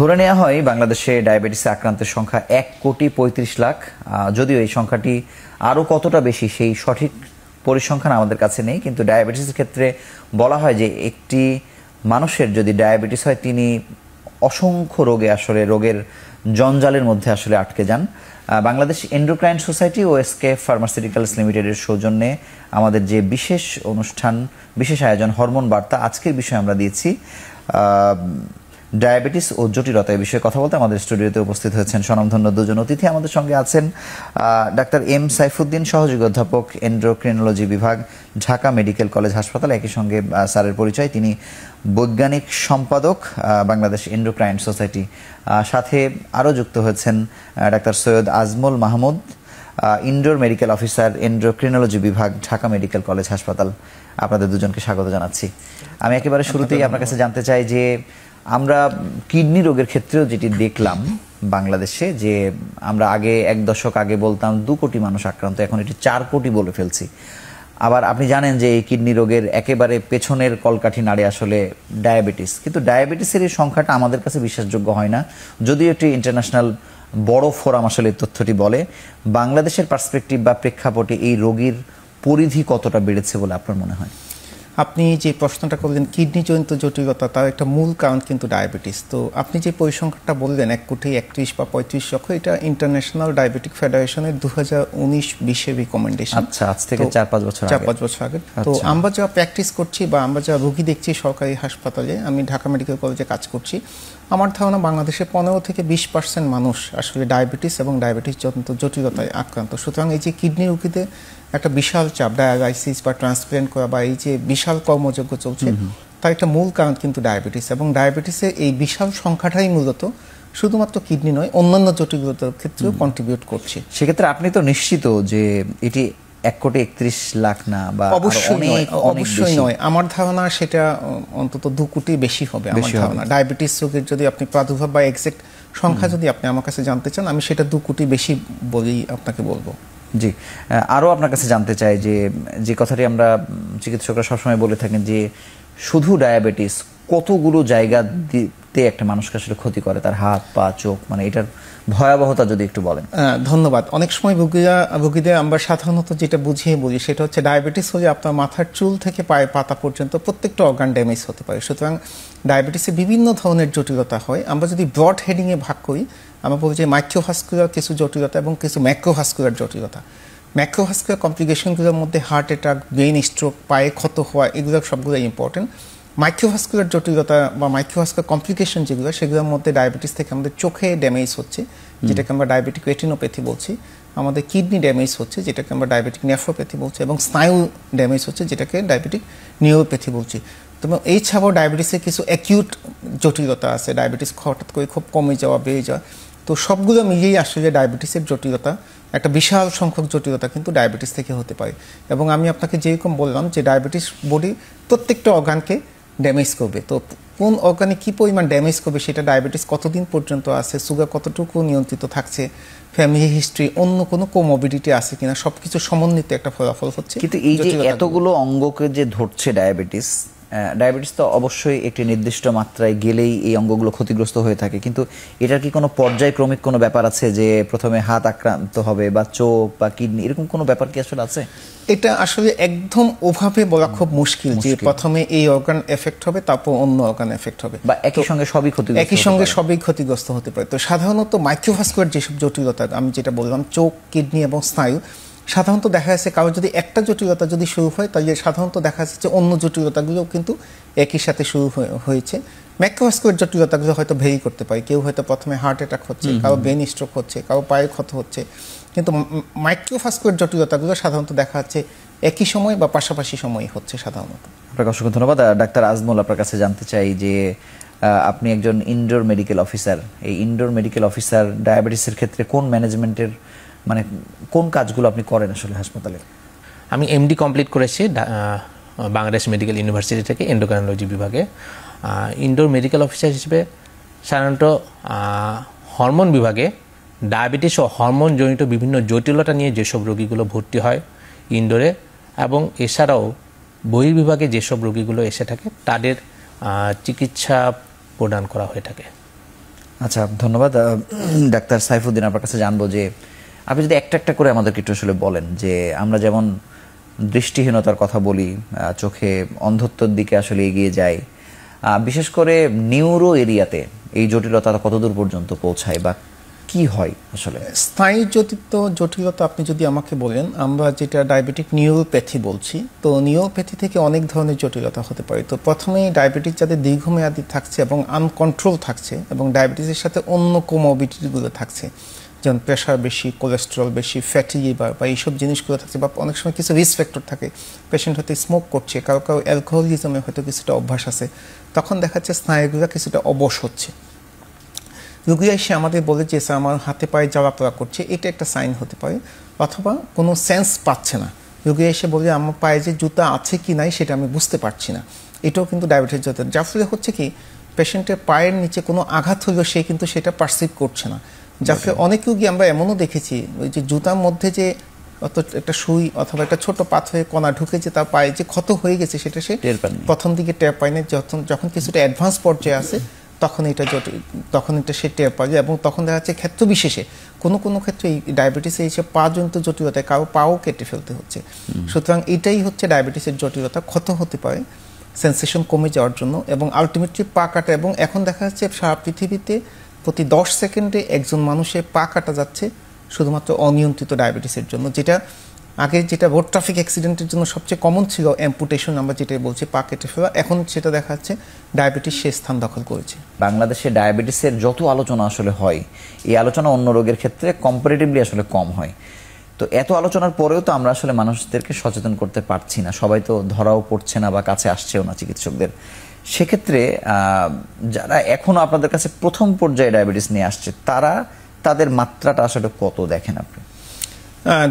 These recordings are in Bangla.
ধরে নেওয়া হয় বাংলাদেশে ডায়াবেটিসে আক্রান্তের সংখ্যা 1,35,00,000। যদিও এই সংখ্যাটি আরও কতটা বেশি সেই সঠিক পরিসংখ্যান আমাদের কাছে নেই, কিন্তু ডায়াবেটিসের ক্ষেত্রে বলা হয় যে একটি মানুষের যদি ডায়াবেটিস হয় তিনি অসংখ্য রোগের জঞ্জালের মধ্যে আসলে আটকে যান। বাংলাদেশ এন্ডোক্রাইন সোসাইটি ও এসকে ফার্মাসিউটিক্যালস লিমিটেডের সৌজন্যে আমাদের যে বিশেষ আয়োজন হরমোন বার্তা, আজকের বিষয়ে আমরা দিয়েছি ডায়াবেটিস ও জটিলতা। এই বিষয়ে কথা বলতে আমাদের স্টুডিওতে উপস্থিত হয়েছেন স্বনামধন্য দুজন অতিথি। আমাদের সঙ্গে আছেন ডাক্তার এম সাইফুদ্দিন, সহযোগী অধ্যাপক এন্ডোক্রিনোলজি বিভাগ, ঢাকা মেডিকেল কলেজ হাসপাতাল। একই সঙ্গে স্যারের পরিচয়, তিনি বৈজ্ঞানিক সম্পাদক বাংলাদেশ এন্ডোক্রাইন সোসাইটি। সাথে আরও যুক্ত হয়েছেন doctor Syed Ajmal Mahmud, indoor medical officer, endocrinology বিভাগ, ঢাকা মেডিকেল কলেজ হাসপাতাল। আপনাদের দুজনকে স্বাগত জানাচ্ছি। আমি একেবারে শুরুতেই আপনার কাছে জানতে চাই যে আমরা কিডনি রোগের ক্ষেত্রেও যেটি দেখলাম বাংলাদেশে, যে আমরা আগে 1 দশক আগে বলতাম 2 কোটি মানুষ আক্রান্ত, এখন এটি 4 কোটি বলে ফেলছি। আবার আপনি জানেন যে এই কিডনি রোগের একেবারে পেছনের কলকাঠি নাড়ে আসলে ডায়াবেটিস, কিন্তু ডায়াবেটিসের এই সংখ্যাটা আমাদের কাছে বিশ্বাসযোগ্য হয় না। যদিও একটি ইন্টারন্যাশনাল বড় ফোরাম আসলে এই তথ্যটি বলে, বাংলাদেশের পার্সপেক্টিভ বা প্রেক্ষাপটে এই রোগীর পরিধি কতটা বেড়েছে বলে আপনার মনে হয়? আপনি যে প্রশ্নটা করলেন কিডনিজনিত জটিলতা, তার একটা মূল কারণ কিন্তু ডায়াবেটিস। তো আপনি যে পরিসংখ্যানটা বললেন 1,31,00,000 বা 35,00,000, এটা ইন্টারন্যাশনাল ডায়াবেটিক ফেডারেশনের 2019-20 রিকমেন্ডেশন। আচ্ছা, আজ থেকে 4-5 বছর আগে। তো আমরা যা প্র্যাকটিস করছি বা আমরা যা রোগী দেখছি সরকারি হাসপাতালে, আমি ঢাকা মেডিকেল কলেজে কাজ করছি, আমার ধারণা বাংলাদেশে 15 থেকে 20% মানুষ আসলে ডায়াবেটিস এবং ডায়াবেটিস জনিত জটিলতায় আক্রান্ত। সুতরাং এই যে কিডনি রোগীদের একটা বিশাল চাপ, ডায়ালাইসিস বা ট্রান্সপ্লান্ট করা বা এই যে বিশাল কর্মযজ্ঞ চলছে, তার একটা মূল কারণ কিন্তু ডায়াবেটিস। এবং ডায়াবেটিসের এই বিশাল সংখ্যাটাই মূলত শুধুমাত্র কিডনি নয়, অন্যান্য জটিলতার ক্ষেত্রেও কন্ট্রিবিউট করছে। সেক্ষেত্রে আপনি তো নিশ্চিত যে এটি 1,31,00,000 না, বা অবশ্যই নয়। আমার ধারণা সেটা অন্তত 2 কোটি বেশি হবে আমার ধারণা। ডায়াবেটিস রোগের যদি আপনি প্রাদুর্ভাব বা এক্সাক্ট সংখ্যা যদি আপনি আমার কাছে জানতে চান, আমি সেটা 2 কোটি বেশি বলেই আপনাকে বলবো। জি, আরও আপনার কাছে জানতে চাই যে কথাটি আমরা চিকিৎসকরা সবসময় বলে থাকেন যে শুধু ডায়াবেটিস কতগুলো জায়গাতে একটা মানুষকে আসলে ক্ষতি করে, তার হাত, পা, চোখ, মানে এটার ভয়াবহতা যদি একটু বলেন। ধন্যবাদ। অনেক সময় রোগীদের আমরা সাধারণত যেটা বুঝিয়ে বলি সেটা হচ্ছে ডায়াবেটিস হলে আপনার মাথার চুল থেকে পায়ের পাতা পর্যন্ত প্রত্যেকটা অর্গান ড্যামেজ হতে পারে। সুতরাং ডায়াবেটিসে বিভিন্ন ধরনের জটিলতা হয়। আমরা যদি ব্রড হেডিংয়ে ভাগ করি, আমরা বলি যে মাইক্রোভাস্কুলার কিছু জটিলতা এবং কিছু ম্যাক্রোভাস্কুলার জটিলতা। ম্যাক্রোভাস্কুলার কমপ্লিকেশনগুলোর মধ্যে হার্ট অ্যাটাক, ব্রেন স্ট্রোক, পায়ে ক্ষত হওয়া, এগুলো সবগুলো ইম্পর্টেন্ট। মাইক্রোভাস্কুলার জটিলতা বা মাইক্রোভাস্কুলার কমপ্লিকেশন যেগুলো, সেগুলোর মধ্যে ডায়াবেটিস থেকে আমাদের চোখে ড্যামেজ হচ্ছে, যেটাকে আমরা ডায়াবেটিক রেটিনোপ্যাথি বলছি, আমাদের কিডনি ড্যামেজ হচ্ছে, যেটাকে আমরা ডায়াবেটিক নেফ্রোপ্যাথি বলছি, এবং স্নায়ু ড্যামেজ হচ্ছে, যেটাকে ডায়াবেটিক নিউরোপ্যাথি বলছি। তবে এছাড়াও ডায়াবেটিসের কিছু অ্যাকিউট জটিলতা আছে, ডায়াবেটিস হঠাৎ করে খুব কমে যাওয়া, বেড়ে যাওয়া। তো সবগুলো মিলিয়েই আসলে ডায়াবেটিসের জটিলতা, একটা বিশাল সংখ্যক জটিলতা কিন্তু ডায়াবেটিস থেকে হতে পারে। এবং আমি আপনাকে যেরকম বললাম যে ডায়াবেটিস বডি প্রত্যেকটা অর্গানকে ড্যামেজ করবে। তো কোন অর্গানে কী পরিমাণ ড্যামেজ করবে, সেটা ডায়াবেটিস কতদিন পর্যন্ত আছে, সুগার কতটুকু নিয়ন্ত্রিত থাকছে, ফ্যামিলি হিস্ট্রি, অন্য কোনো কোমোবিডিটি আছে কিনা, সবকিছু সমন্বিত একটা ফলাফল হচ্ছে। কিন্তু এই যে এতগুলো অঙ্গকে যে ধরছে ডায়াবেটিস তো অবশ্যই একটি নির্দিষ্ট মাত্রায় গেলেই এই অঙ্গগুলো ক্ষতিগ্রস্ত হয়ে থাকে, কিন্তু এটার কি কোনো পর্যায়ক্রমিক কোনো ব্যাপার আছে যে প্রথমে হাত আক্রান্ত হবে বা চোখ বা কিডনি, এরকম কোনো ব্যাপার কি আসলে আছে? এটা আসলে একদম ওভাবে বলা খুব মুশকিল যে প্রথমে এই অর্গান এফেক্ট হবে তারপর অন্য অর্গান এফেক্ট হবে, বা একই সঙ্গে সবই ক্ষতিগ্রস্ত হতে পারে। তো সাধারণত মাইক্রোভাস্কুলার যেসব জটিলতা আমি যেটা বললাম, চোখ, কিডনি এবং স্নায়ু, সাধারণত দেখা যাচ্ছে কারো যদি একটা জটিলতা যদি শুরু হয়, তাহলে সাধারণত দেখা যাচ্ছে অন্য জটিলতাগুলোও কিন্তু একই সাথে শুরু হয়েছে। ম্যাক্রোভাস্কুলার জটিলতাগুলো হয়তো ভেরি করতে পারে, কেউ হয়তো প্রথমে হার্ট অ্যাটাক হচ্ছে, কারো ব্রেন স্ট্রোক হচ্ছে, কারো পায়ে ক্ষত হচ্ছে, কিন্তু মাইক্রোভাস্কুলার জটিলতাগুলো সাধারণত দেখা যাচ্ছে একই সময় বা পাশাপাশি সময় হচ্ছে সাধারণত। আপনাকে অসংখ্য ধন্যবাদ। ডাক্তার আজমল, আপনার কাছে জানতে চাই যে আপনি একজন ইনডোর মেডিকেল অফিসার, এই ইনডোর মেডিকেল অফিসার ডায়াবেটিসের ক্ষেত্রে কোন ম্যানেজমেন্টের, মানে কোন কাজগুলো আপনি করেন আসলে হাসপাতালে? আমি এমডি কমপ্লিট করেছি বাংলাদেশ মেডিকেল ইউনিভার্সিটি থেকে এন্ডোক্রাইনোলজি বিভাগে। ইনডোর মেডিকেল অফিসার হিসেবে সাধারণত হরমোন বিভাগে ডায়াবেটিস ও হরমোনজনিত বিভিন্ন জটিলতা নিয়ে যেসব রোগীগুলো ভর্তি হয় ইনডোরে, এবং এছাড়াও বহির্বিভাগে যেসব রোগীগুলো এসে থাকে তাদের চিকিৎসা প্রদান করা হয়ে থাকে। আচ্ছা, ধন্যবাদ। ডাক্তার সাইফুদ্দিন, আপনার কাছে জানবো যে আপনি যদি একটা একটা করে আমাদেরকে একটু আসলে বলেন যে আমরা যেমন দৃষ্টিহীনতার কথা বলি, চোখে অন্ধত্বর দিকে আসলে এগিয়ে যাই, বিশেষ করে নিউরো এরিয়াতে এই জটিলতা কতদূর পর্যন্ত পৌঁছায় বা কি হয় আসলে? স্নায়ু জটিত জটিলতা আপনি যদি আমাকে বলেন, আমরা যেটা ডায়াবেটিক নিউরোপ্যাথি বলছি, তো নিউরোপ্যাথি থেকে অনেক ধরনের জটিলতা হতে পারে। তো প্রথমেই ডায়াবেটিস যাদের দীর্ঘমেয়াদী থাকছে এবং আনকন্ট্রোল থাকছে এবং ডায়াবেটিসের সাথে অন্য কোমরবিডিটিগুলো থাকছে, যেমন প্রেশার বেশি, কোলেস্টেরল বেশি, ফ্যাটি লিভার বা এইসব জিনিসগুলো থাকছে, বা অনেক সময় কিছু রিস্ক ফ্যাক্টর থাকে, পেশেন্ট হয়তো স্মোক করছে, কারো কারো অ্যালকোহলিজমে হয়তো কিছুটা অভ্যাস আছে, তখন দেখা যাচ্ছে স্নায়ুগুলো কিছুটা অবশ হচ্ছে। রোগী এসে আমাদের বলে যে স্যার আমার হাতে পায়ে জ্বালা পোড়া করছে, এটা একটা সাইন হতে পারে। অথবা কোনো সেন্স পাচ্ছে না, রোগী এসে বলে আমার পায়ে যে জুতা আছে কি নাই সেটা আমি বুঝতে পারছি না, এটাও কিন্তু ডায়াবেটিস জটিল। যার ফলে হচ্ছে কি, পেশেন্টের পায়ের নিচে কোনো আঘাত হলেও সে কিন্তু সেটা পারসিভ করছে না। যার ফলে অনেক রোগী আমরা এমনও দেখেছি, ওই যে জুতার মধ্যে যে অত একটা সুই অথবা একটা ছোট পাথরের কণা ঢুকেছে, তার পায়ে যে ক্ষত হয়ে গেছে সেটা সে প্রথম দিকে টের পায় না। যখন কিছুটা অ্যাডভান্স পর্যায়ে আসে তখন এটা সে টের পায়, এবং তখন দেখা যাচ্ছে ক্ষেত্র বিশেষে কোনো ক্ষেত্রে এই ডায়াবেটিসে এসে পা-জনিত জটিলতায় কারো পাও কেটে ফেলতে হচ্ছে। সুতরাং এটাই হচ্ছে ডায়াবেটিসের জটিলতা, ক্ষত হতে পারে সেন্সেশন কমে যাওয়ার জন্য, এবং আলটিমেটলি পা কাটা। এবং এখন দেখা যাচ্ছে সারা পৃথিবীতে প্রতি 10 সেকেন্ডে একজন মানুষের পা কাটা যাচ্ছে শুধুমাত্র অনিয়ন্ত্রিত ডায়াবেটিসের জন্য। আগে যেটা রোড ট্রাফিক অ্যাক্সিডেন্টের জন্য সবচেয়ে কমন ছিল অ্যাম্পুটেশন, আমরা যেটা বলছি পা কেটে ফেলা, এখন সেটা দেখা যাচ্ছে ডায়াবেটিস সে স্থান দখল করেছে। বাংলাদেশে ডায়াবেটিসের যত আলোচনা আসলে হয়, এই আলোচনা অন্য রোগের ক্ষেত্রে কম্পারেটিভলি আসলে কম হয়। তো এত আলোচনার পরেও তো আমরা আসলে মানুষদেরকে সচেতন করতে পারছি না, সবাই তো ধরাও পড়ছে না বা কাছে আসছেও না চিকিৎসকদের। সেক্ষেত্রে যারা এখনো আপনাদের কাছে প্রথম পর্যায়ে ডায়াবেটিস নিয়ে আসছে, তাদের মাত্রাটা আসলে কত দেখেন আপনি?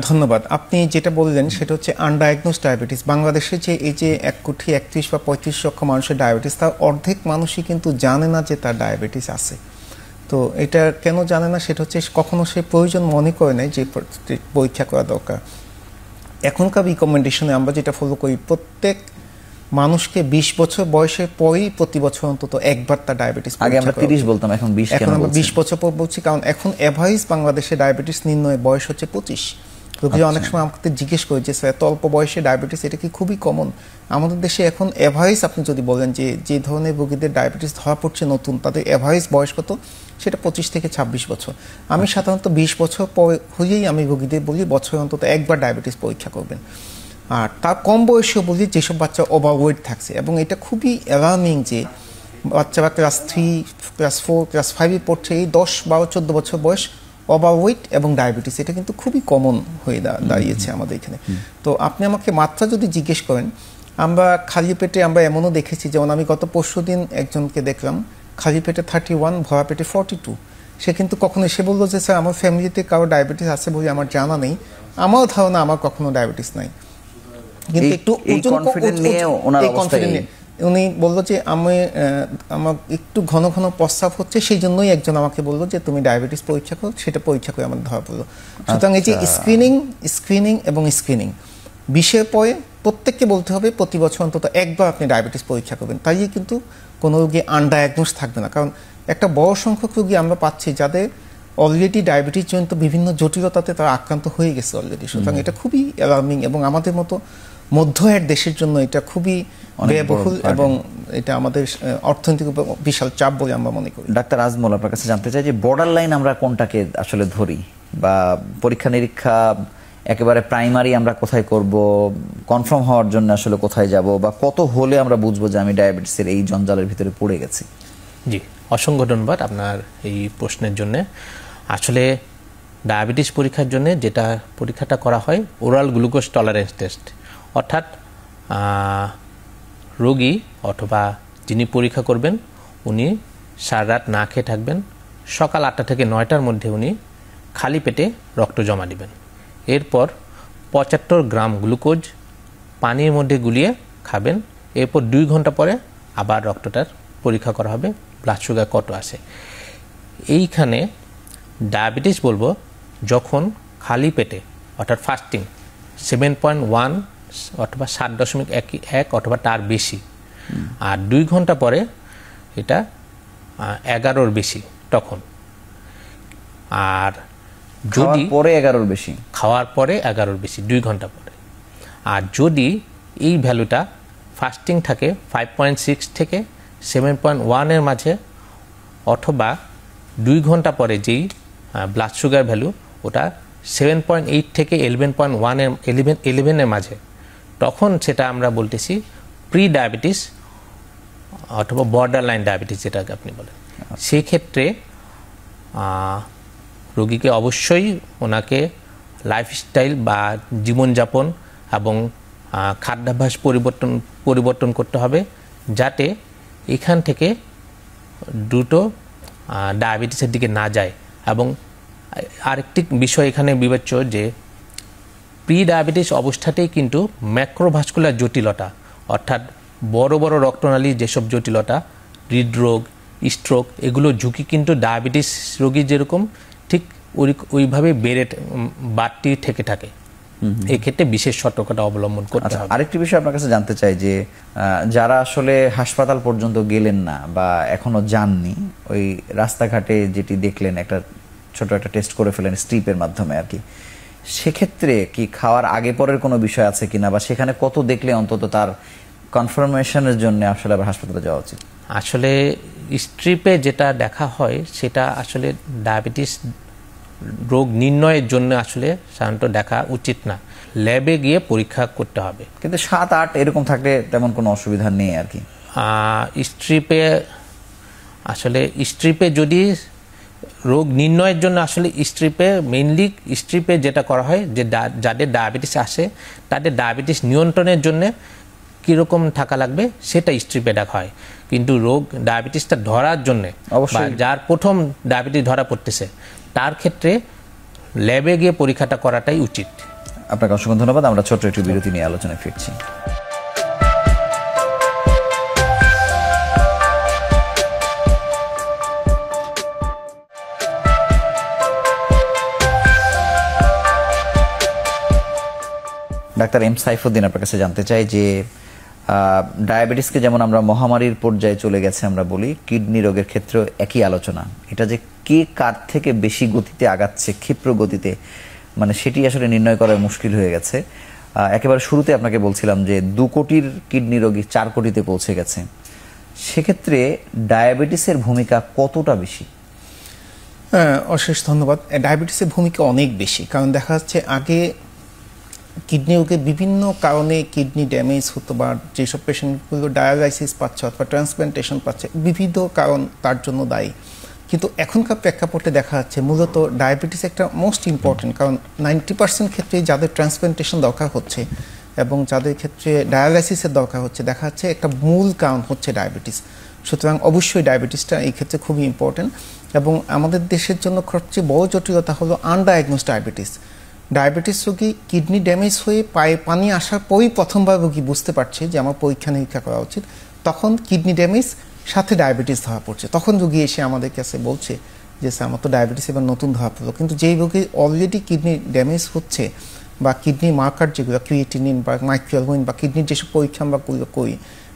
ধন্যবাদ। আপনি যেটা বললেন সেটা হচ্ছে আনডায়াগনোজ ডায়াবেটিস। বাংলাদেশে যে এই যে 1,31,00,000 বা 35 লক্ষ মানুষের ডায়াবেটিস, তার অর্ধেক মানুষই কিন্তু জানে না যে তার ডায়াবেটিস আছে। তো এটা কেন জানে না, সেটা হচ্ছে কখনো সে প্রয়োজন মনে করে নেয় যে পরীক্ষা করা দরকার। এখনকার রিকমেন্ডেশনে আমরা যেটা ফলো করি, প্রত্যেক মানুষকে 20 বছর বয়সের পরেই প্রতি বছর অন্তত একবার তার ডায়াবেটিস। আগে আমরা 30 বলতাম, এখন 20 এখন আমরা 20 বছর পর বলছি, কারণ এখন এভারেজ বাংলাদেশে ডায়াবেটিস নির্ণয়ের বয়স হচ্ছে 25। রোগীরা অনেক সময় আমাকে জিজ্ঞেস করে যে স্যার এত অল্প বয়সে ডায়াবেটিস, এটা কি খুবই কমন? আমাদের দেশে এখন এভারেজ আপনি যদি বলেন যে ধরনের রোগীদের ডায়াবেটিস ধরা পড়ছে নতুন, তাদের এভারেজ বয়স কত, সেটা 25 থেকে 26 বছর। আমি সাধারণত 20 বছর পর হয়েই আমি রোগীদের বলি বছরে অন্তত একবার ডায়াবেটিস পরীক্ষা করবেন। আর তার কম বয়সেও বলি যেসব বাচ্চা ওভারওয়েট থাকছে, এবং এটা খুবই অ্যালার্মিং যে বাচ্চারা ক্লাস 3, ক্লাস 4, ক্লাস 5-এ পড়ছে, এই 10, 12, 14 বছর বয়স ওভারওয়েট এবং ডায়াবেটিস, এটা কিন্তু খুবই কমন হয়ে দাঁড়িয়েছে আমাদের এখানে। তো আপনি আমাকে মাত্রা যদি জিজ্ঞেস করেন, আমরা খালি পেটে আমরা এমনও দেখেছি, যেমন আমি গত পরশুদিন একজনকে দেখলাম খালি পেটে 31, ভরা পেটে 42। সে কিন্তু কখনো এসে বললো যে স্যার আমার ফ্যামিলিতে কারো ডায়াবেটিস আছে বলে আমার জানা নেই, আমারও ধারণা আমার কখনো ডায়াবেটিস নাই। কিন্তু একটু উনি বললো যে আমার একটু ঘন ঘন প্রস্রাব হচ্ছে, সেই জন্যই একজন আমাকে বললো যে তুমি ডায়াবেটিস পরীক্ষা করো, সেটা পরীক্ষা করে আমার ধরা পড়লো। সুতরাং এই যে স্ক্রিনিং এবং স্ক্রিনিং বিষয়ের পরে প্রত্যেককে বলতে হবে প্রতি বছর অন্তত একবার আপনি ডায়াবেটিস পরীক্ষা করবেন, তাই কিন্তু কোনো রোগী আনডায়াগনোজ থাকবে না। কারণ একটা বড় সংখ্যক রোগী আমরা পাচ্ছি যাদের অলরেডি ডায়াবেটিস জনিত বিভিন্ন জটিলতাতে তারা আক্রান্ত হয়ে গেছে অলরেডি। সুতরাং এটা খুবই অ্যালার্মিং, এবং আমাদের মতো মধ্য আয়ের দেশের জন্য এটা খুবই ব্যয়বহুল, এবং এটা আমাদের অর্থনৈতিক বিশাল চাপ বলে আমরা মনে করি। ডাক্তার আজমল, আপনার কাছে জানতে চাই যে বর্ডার লাইন আমরা কোনটাকে আসলে ধরি, বা পরীক্ষা নিরীক্ষা একেবারে প্রাইমারি আমরা কোথায় করব, কনফার্ম হওয়ার জন্য আসলে কোথায় যাব, বা কত হলে আমরা বুঝবো যে আমি ডায়াবেটিসের এই জঞ্জালের ভিতরে পড়ে গেছি? জি, অসংখ্য ধন্যবাদ আপনার এই প্রশ্নের জন্য। আসলে ডায়াবেটিস পরীক্ষার জন্য যেটা পরীক্ষাটা করা হয় ওরাল গ্লুকোজ টলারেন্স টেস্ট, অর্থাৎ রোগী অথবা যিনি পরীক্ষা করবেন উনি সারা রাত না খেয়ে থাকবেন, সকাল 8টা থেকে 9টার মধ্যে উনি খালি পেটে রক্ত জমা দিবেন। এরপর 75 গ্রাম গ্লুকোজ পানির মধ্যে গুলিয়ে খাবেন। এরপর 2 ঘন্টা পরে আবার রক্তটার পরীক্ষা করা হবে, ব্লাড সুগার কত আছে। এইখানে ডায়াবেটিস বলবো যখন খালি পেটে অর্থাৎ ফাস্টিং 7.1 অথবা 7.1 অথবা তার বেশি, আর 2 ঘন্টা পরে এটা 11-র বেশি, তখন। আর খাওয়ার যদি পরে 11-র বেশি, খাওয়ার পরে 11-র বেশি 2 ঘন্টা পরে। আর যদি এই ভ্যালুটা ফাস্টিং থাকে 5.6 থেকে 7.1 এর মাঝে, অথবা 2 ঘন্টা পরে যেই ব্লাড সুগার ভ্যালু ওটা 7.8 থেকে 11.1 এর মাঝে, তখন সেটা আমরা বলতেছি প্রি ডায়াবেটিস অথবা বর্ডার লাইন ডায়াবেটিস যেটাকে আপনি বলেন। সেই ক্ষেত্রে রোগীকে অবশ্যই ওনাকে লাইফস্টাইল বা জীবনযাপন এবং খাদ্যাভ্যাস পরিবর্তন করতে হবে, যাতে এখান থেকে দ্রুত ডায়াবেটিসের দিকে না যায়। এবং আরেকটি বিষয় এখানে বিবেচ্য যে প্রি ডায়াবেটিস অবস্থাতেই কিন্তু ম্যাক্রোভাস্কুলার জটিলতা, অর্থাৎ বড় বড় রক্তনালী যেসব জটিলতা, হৃদরোগ, স্ট্রোক, এগুলো ঝুঁকি কিন্তু ডায়াবেটিস রোগী যেরকম ঠিক ওইভাবে বাড়তি থেকে থাকে। এক্ষেত্রে বিশেষ সতর্কতা অবলম্বন করতে হবে। আরেকটি বিষয় আপনার কাছে জানতে চাই যে যারা আসলে হাসপাতাল পর্যন্ত গেলেন না বা এখনো যাননি, ওই রাস্তাঘাটে যেটি দেখলেন একটা ছোট একটা টেস্ট করে ফেলেন স্ট্রিপের মাধ্যমে আর কি, সেক্ষেত্রে কি খাওয়ার আগে পরের কোনো বিষয় আছে কিনা, বা সেখানে কত দেখলে অন্তত তার কনফার্মেশনের জন্য আসলে আবার হাসপাতালে যাওয়া উচিত? আসলে স্ট্রিপে যেটা দেখা হয় সেটা আসলে ডায়াবেটিস রোগ নির্ণয়ের জন্য আসলে সাধারণত দেখা উচিত না, ল্যাবে গিয়ে পরীক্ষা করতে হবে। কিন্তু 7-8 এরকম থাকলে তেমন কোনো অসুবিধা নেই আর কি। স্ট্রিপে যদি রোগ নির্ণয়ের জন্য আসলে মেইনলি স্ট্রিপে যেটা করা হয় যে যাদের ডায়াবেটিস আসে তাদের ডায়াবেটিস নিয়ন্ত্রণের জন্য কীরকম থাকা লাগবে সেটা স্ট্রিপে দেখা হয়। কিন্তু ডায়াবেটিসটা ধরার জন্য বা যার প্রথম ডায়াবেটিস ধরা পড়তেছে তার ক্ষেত্রে ল্যাবে গিয়ে পরীক্ষাটা করাটাই উচিত। আপনাকে অসংখ্য ধন্যবাদ। আমরা ছোট্ট একটু বিরতি নিয়ে আলোচনায় ফিরছি। ডাক্তার এম সাইফুদ্দিন, আপনার কাছে জানতে চাই যে ডায়াবেটিসকে যেমন আমরা মহামারীর পর্যায়ে চলে গেছে আমরা বলি, কিডনি রোগের ক্ষেত্রেও একই আলোচনা। এটা যে কে কার থেকে বেশি গতিতে আগাচ্ছে, ক্ষিপ্র গতিতে, মানে সেটি আসলে নির্ণয় করা মুশকিল হয়ে গেছে। একেবারে শুরুতে আপনাকে বলছিলাম যে 2 কোটির কিডনি রোগী 4 কোটিতে পৌঁছে গেছে। সেক্ষেত্রে ডায়াবেটিসের ভূমিকা কতটা বেশি? অশেষ ধন্যবাদ। ডায়াবেটিসের ভূমিকা অনেক বেশি, কারণ দেখা যাচ্ছে আগে কিডনি রোগে বিভিন্ন কারণে কিডনি ড্যামেজ হতো, বা যেসব পেশেন্টগুলো ডায়ালাইসিস পাচ্ছে অথবা ট্রান্সপ্লান্টেশন পাচ্ছে, বিবিধ কারণ তার জন্য দায়ী। কিন্তু এখনকার প্রেক্ষাপটে দেখা যাচ্ছে মূলত ডায়াবেটিস একটা মোস্ট ইম্পর্টেন্ট, কারণ 90% ক্ষেত্রে যাদের ট্রান্সপ্লান্টেশন দরকার হচ্ছে এবং যাদের ক্ষেত্রে ডায়ালাইসিসের দরকার হচ্ছে, দেখা যাচ্ছে একটা মূল কারণ হচ্ছে ডায়াবেটিস। সুতরাং অবশ্যই ডায়াবেটিসটা এই ক্ষেত্রে খুবই ইম্পর্টেন্ট। এবং আমাদের দেশের জন্য সবচেয়ে বড় জটিলতা হলো আনডায়াগনোজ ডায়াবেটিস। ডায়াবেটিস রোগী কিডনি ড্যামেজ হয়ে পায়ে পানি আসার পরেই প্রথমবার রোগী বুঝতে পারছে যে আমার পরীক্ষা নিরীক্ষা করা উচিত, তখন কিডনি ড্যামেজ সাথে ডায়াবেটিস ধরা পড়ছে। তখন রোগী এসে আমাদের কাছে বলছে যে স্যার আমার তো ডায়াবেটিস এবার নতুন ধরা পড়লো। কিন্তু যেই রোগী অলরেডি কিডনি ড্যামেজ হচ্ছে বা কিডনি মার্কার যেগুলো ক্রিয়েটিনিন বা মাইক্রোঅ্যালবুমিন বা কিডনির যেসব পরীক্ষা আমরা করি,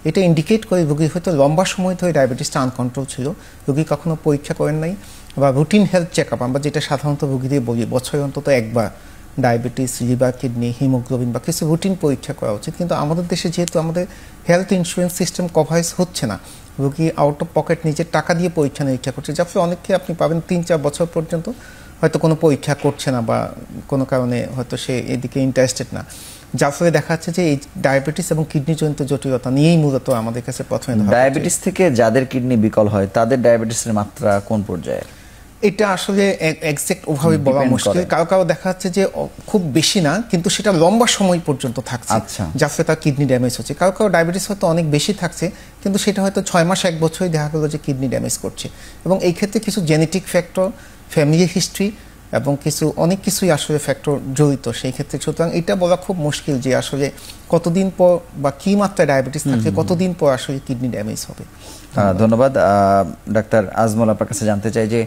এটা ইন্ডিকেট করে রোগী হয়তো লম্বা সময় ধরে ডায়াবেটিসটা আনকন্ট্রোল ছিল, রোগী কখনো পরীক্ষা করেন নাই, বা রুটিন হেলথ চেক আপ আমরা যেটা সাধারণত রোগীদের বলি বছরে অন্তত একবার ডায়াবেটিস, লিভার, কিডনি, হিমোগ্লোবিন বা কিছু রুটিন পরীক্ষা করা উচিত। কিন্তু আমাদের দেশে যেহেতু আমাদের হেলথ ইন্স্যুরেন্স সিস্টেম কভারেজ হচ্ছে না, রোগী আউট অফ পকেট নিজের টাকা দিয়ে পরীক্ষা নিরীক্ষা করছে, যার ফলে অনেককে আপনি পাবেন 3-4 বছর পর্যন্ত হয়তো কোনো পরীক্ষা করছে না বা কোনো কারণে হয়তো সে এদিকে ইন্টারেস্টেড না, যার ফলে দেখা যাচ্ছে যে এই ডায়াবেটিস এবং কিডনিজনিত জটিলতা নিয়েই মূলত আমাদের কাছে প্রথমে ডায়াবেটিস থেকে যাদের কিডনি বিকল হয় তাদের ডায়াবেটিসের মাত্রা কোন পর্যায়ে? এটা আসলে এক্সাক্ট ওভাবে বলা মুশকিল। কারো কারো দেখা যাচ্ছে যে খুব বেশি না, কিন্তু সেটা লম্বা সময় পর্যন্ত থাকছে, যার ফলে তার কিডনি ড্যামেজ হচ্ছে। কারো কারো ডায়াবেটিস হয়তো অনেক বেশি থাকছে, কিন্তু সেটা হয়তো 6 মাস 1 বছরই দেখা গেলো যে কিডনি ড্যামেজ করছে। এবং এই ক্ষেত্রে কিছু জেনেটিক ফ্যাক্টর, ফ্যামিলি হিস্ট্রি এবং অনেক কিছুই আসলে ফ্যাক্টর জড়িত সেই ক্ষেত্রে। সুতরাং এটা বলা খুব মুশকিল যে আসলে কতদিন পর বা কি মাত্রায় ডায়াবেটিস থাকলে কতদিন পর আসলে কিডনি ড্যামেজ হবে। ধন্যবাদ। ডাক্তার আজমল, আপনার কাছে জানতে চাই যে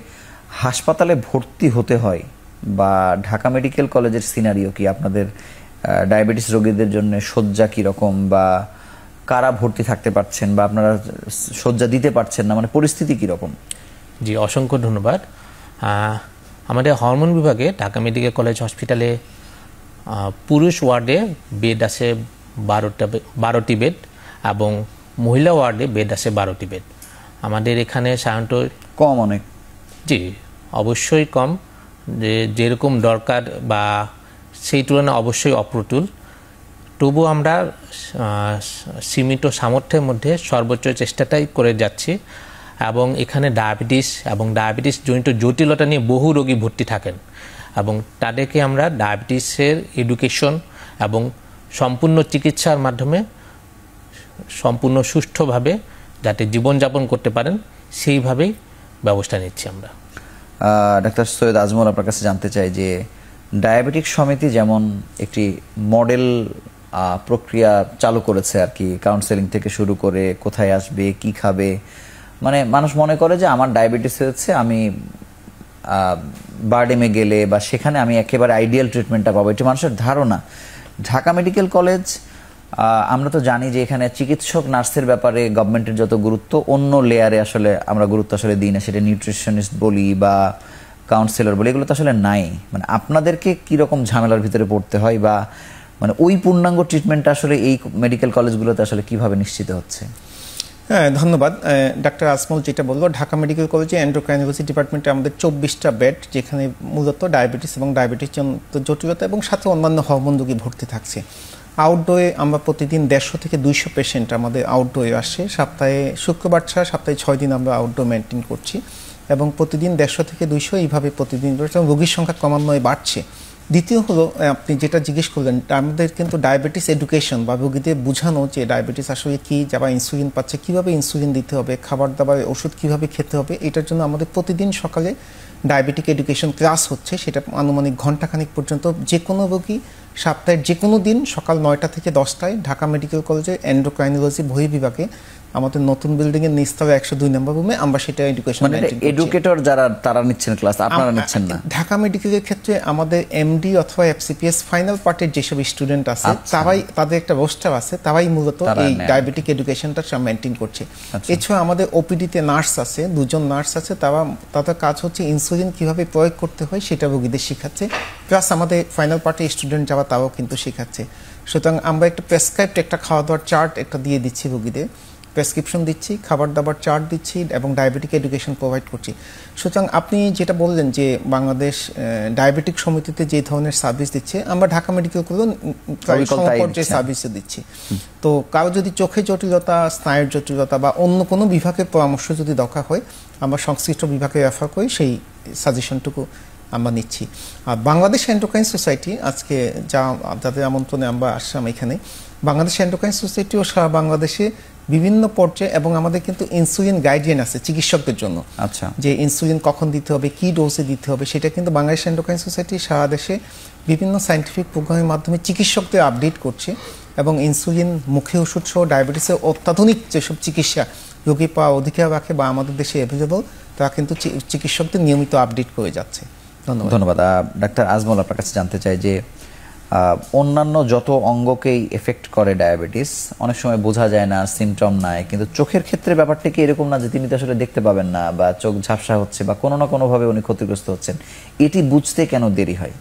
হাসপাতালে ভর্তি হতে হয় বা ঢাকা মেডিকেল কলেজের সিনারিও কি? আপনাদের ডায়াবেটিস রোগীদের জন্য শয্যা কীরকম, বা কারা ভর্তি থাকতে পারছেন বা আপনারা শয্যা দিতে পারছেন না, মানে পরিস্থিতি কীরকম? জি, অসংখ্য ধন্যবাদ। আমাদের হরমোন বিভাগে ঢাকা মেডিকেল কলেজ হসপিটালে পুরুষ ওয়ার্ডে বেড আছে 12টি বেড এবং মহিলা ওয়ার্ডে বেড আছে 12টি বেড। আমাদের এখানে সাধারণত কম অনেক। জি, অবশ্যই কম, যেরকম দরকার বা সেই তুলনায় অবশ্যই অপ্রতুল। তবু আমরা সীমিত সামর্থ্যের মধ্যে সর্বোচ্চ চেষ্টাটাই করে যাচ্ছি। এবং এখানে ডায়াবেটিস জনিত জটিলতা নিয়ে বহু রোগী ভর্তি থাকেন এবং তাদেরকে আমরা ডায়াবেটিসের এডুকেশন এবং সম্পূর্ণ চিকিৎসার মাধ্যমে সম্পূর্ণ সুষ্ঠুভাবে যাতে জীবনযাপন করতে পারেন সেইভাবেই ব্যবস্থা নিচ্ছি আমরা। ডাক্তার সৈয়দ আজমল, আপনার কাছে জানতে চাই যে ডায়াবেটিক সমিতি যেমন একটি মডেল প্রক্রিয়া চালু করেছে আর কি, কাউন্সেলিং থেকে শুরু করে কোথায় আসবে, কি খাবে, মানে মানুষ মনে করে যে আমার ডায়াবেটিস হয়েছে, আমি বারডেমে গেলে বা সেখানে আমি একেবারে আইডিয়াল ট্রিটমেন্টটা পাবো, এটি মানুষের ধারণা। ঢাকা মেডিকেল কলেজ, আমরা তো জানি যে এখানে চিকিৎসক নার্সের ব্যাপারে গভর্নমেন্টের যত গুরুত্ব অন্য লেয়ারে আসলে আমরা গুরুত্ব আসলে দিই না, সেটা নিউট্রিশনিস্ট বলি বা কাউন্সিলর বলি, এগুলো তো আসলে নাই। মানে আপনাদেরকে কীরকম ঝামেলার ভিতরে পড়তে হয় বা মানে ওই পূর্ণাঙ্গ ট্রিটমেন্টটা আসলে এই মেডিকেল কলেজগুলোতে আসলে কিভাবে নিশ্চিত হচ্ছে? হ্যাঁ, ধন্যবাদ। ডাক্তার আজমল যেটা বললো, ঢাকা মেডিকেল কলেজে এন্ডোক্রাইনোলজি ডিপার্টমেন্টে আমাদের 24টা বেড, যেখানে মূলত ডায়াবেটিস এবং ডায়াবেটিস জটিলতা এবং সাথে অন্যান্য হরমোন রোগী ভর্তি থাকছে। আউটডোরে আমরা প্রতিদিন 150 থেকে 200 পেশেন্ট আমাদের আউটডোরে আসে। সপ্তাহে শুক্রবার ছাড়া সপ্তাহে 6 দিন আমরা আউটডোর মেনটেন করছি এবং প্রতিদিন 150 থেকে 200 এইভাবে প্রতিদিন রোগীর সংখ্যা ক্রমান্বয়ে বাড়ছে। দ্বিতীয় হলো, আপনি যেটা জিজ্ঞেস করলেন, আমাদের কিন্তু ডায়াবেটিস এডুকেশন বা রোগীদের বোঝানো যে ডায়াবেটিস আসলে কী, যারা ইনসুলিন পাচ্ছে কীভাবে ইনসুলিন দিতে হবে, খাবার দাবার ওষুধ কীভাবে খেতে হবে, এটার জন্য আমাদের প্রতিদিন সকালে ডায়াবেটিক এডুকেশন ক্লাস হচ্ছে। সেটা আনুমানিক ঘণ্টাখানিক পর্যন্ত যে কোনো রোগী সপ্তাহের যে কোনো দিন সকাল 9টা থেকে 10টায় ঢাকা মেডিকেল কলেজের এন্ডোক্রাইনোলজি বহির্বিভাগে আমাদের নতুন বিল্ডিংয়ের নিচতলা 102 নম্বর রুমে আমরা সেটা এডুকেশন এডুকেটর যারা তারা নিচ্ছেন ক্লাস, আপনারা নিচ্ছেন না? ঢাকা মেডিকেলের ক্ষেত্রে আমাদের এমডি অথবা এফসিপিএস ফাইনাল পার্টের যেসব স্টুডেন্ট আছে তারাই, তাদের একটা রোস্টার আছে, তারাই মূলত এই ডায়াবেটিক এডুকেশনটা মেনটেন করছে। এছাড়া আমাদের ওপিডিতে নার্স আছে, 2 জন নার্স আছে, তাদের কাজ হচ্ছে ইনসুলিন কিভাবে প্রয়োগ করতে হয় সেটা রোগীদের শেখাচ্ছে, প্লাস আমাদের ফাইনাল পার্টের স্টুডেন্ট যারা তারাও কিন্তু শেখাচ্ছে। সুতরাং আমরা একটা প্রেসক্রাইবড একটা খাওয়া দাওয়ার চার্ট একটা দিয়ে দিচ্ছি রোগীদের, প্রেসক্রিপশন দিচ্ছি, খাবার দাবার চার্ট দিচ্ছি এবং ডায়াবেটিক এডুকেশন প্রোভাইড করছি। সুতরাং আপনি যেটা বললেন যে বাংলাদেশ ডায়াবেটিক সমিতিতে যে ধরনের সার্ভিস দিচ্ছে, আমরা ঢাকা মেডিকেল কলেজে সার্ভিসও দিচ্ছি। তো কারো যদি চোখে জটিলতা, স্নায়ুর জটিলতা বা অন্য কোনো বিভাগের পরামর্শ যদি দরকার হয়, আমরা সংশ্লিষ্ট বিভাগে রেফার করি, সেই সাজেশনটুকু আমরা নিচ্ছি। আর বাংলাদেশ এন্ডোক্রাইন সোসাইটি, আজকে যাদের আমন্ত্রণে আমরা আসলাম এখানে, বাংলাদেশ এন্ডোক্রাইন সোসাইটিও সারা বাংলাদেশে বিভিন্ন পর্যায়ে, এবং আমাদের কিন্তু ইনসুলিন গাইডলাইন আছে চিকিৎসকদের জন্য, আচ্ছা, যে ইনসুলিন কখন দিতে হবে, কি ডোজে দিতে হবে, সেটা কিন্তু বাংলাদেশ এন্ডোক্রাইন সোসাইটি সারা দেশে বিভিন্ন সায়েন্টিফিক প্রোগ্রামের মাধ্যমে চিকিৎসকদের আপডেট করছে এবং ইনসুলিন, মুখে ওষুধ সহ ডায়াবেটিসের অত্যাধুনিক যেসব চিকিৎসা রোগী পাওয়া অধিকার রাখে বা আমাদের দেশে অ্যাভেলেবল, তারা কিন্তু চিকিৎসকদের নিয়মিত আপডেট করে যাচ্ছে। ধন্যবাদ। ডাক্তার আজমল, আপনার কাছে জানতে চাই যে অন্যান্য যত অঙ্গকেই এফেক্ট করে ডায়াবেটিস, অনেক সময় বোঝা যায় না, সিমটম নাই, কিন্তু চোখের ক্ষেত্রে ব্যাপারটা কি এরকম না যে তিনি তো আসলে দেখতে পাবেন না বা চোখ ঝাপসা হচ্ছে বা কোনো না কোনোভাবে উনি ক্ষতিগ্রস্ত হচ্ছেন, এটি বুঝতে কেন দেরি হয়?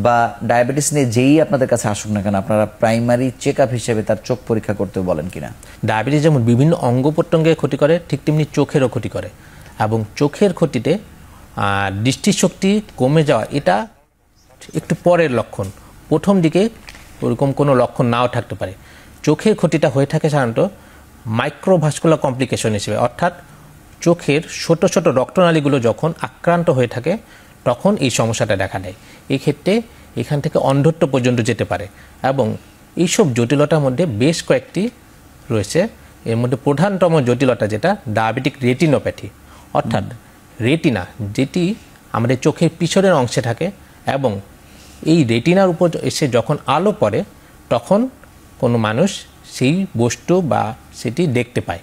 বা ডায়াবেটিস নিয়ে যেই আপনাদের কাছে আসুক না কেন, আপনারা প্রাইমারি চেক আপ হিসেবে তার চোখ পরীক্ষা করতে বলেন কিনা? ডায়াবেটিস যেমন বিভিন্ন অঙ্গ প্রত্যঙ্গের ক্ষতি করে, ঠিক তেমনি চোখেরও ক্ষতি করে, এবং চোখের ক্ষতিতে দৃষ্টিশক্তি কমে যাওয়া এটা একটু পরের লক্ষণ, প্রথম দিকে ওরকম কোনো লক্ষণ নাও থাকতে পারে। চোখের ক্ষতিটা হয়ে থাকে সাধারণত মাইক্রোভাস্কুলার কমপ্লিকেশন হিসেবে, অর্থাৎ চোখের ছোট ছোট রক্তনালীগুলো যখন আক্রান্ত হয়ে থাকে তখন এই সমস্যাটা দেখা দেয়। এই ক্ষেত্রে এখান থেকে অন্ধত্ব পর্যন্ত যেতে পারে, এবং এইসব জটিলতার মধ্যে বেশ কয়েকটি রয়েছে। এর মধ্যে প্রধানতম জটিলতা যেটা ডায়াবেটিক রেটিনোপ্যাথি, অর্থাৎ রেটিনা যেটি আমাদের চোখের পিছনের অংশে থাকে, এবং এই রেটিনার উপর এসে যখন আলো পড়ে তখন কোনো মানুষ সেই বস্তু বা সেটি দেখতে পায়।